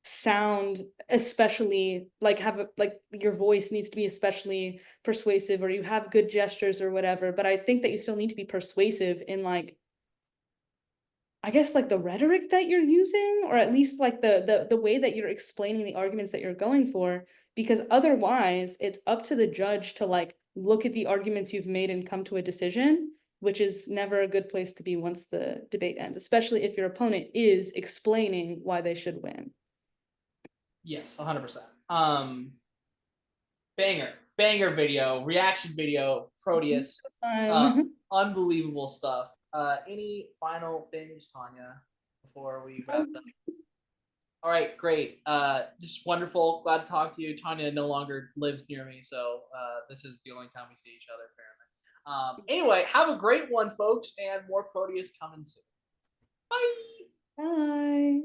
sound especially like like your voice needs to be especially persuasive, or you have good gestures or whatever, but I think that you still need to be persuasive in like, I guess like the rhetoric that you're using, or at least like the way that you're explaining the arguments that you're going for, because otherwise it's up to the judge to like look at the arguments you've made and come to a decision, which is never a good place to be once the debate ends, especially if your opponent is explaining why they should win. Yes, 100%. Banger video, reaction video, Proteus, unbelievable stuff. Any final things, Tanya, before we wrap up? All right, great. Just wonderful. Glad to talk to you. Tanya no longer lives near me, so this is the only time we see each other, apparently. Anyway, have a great one, folks, and more Proteus coming soon. Bye. Bye.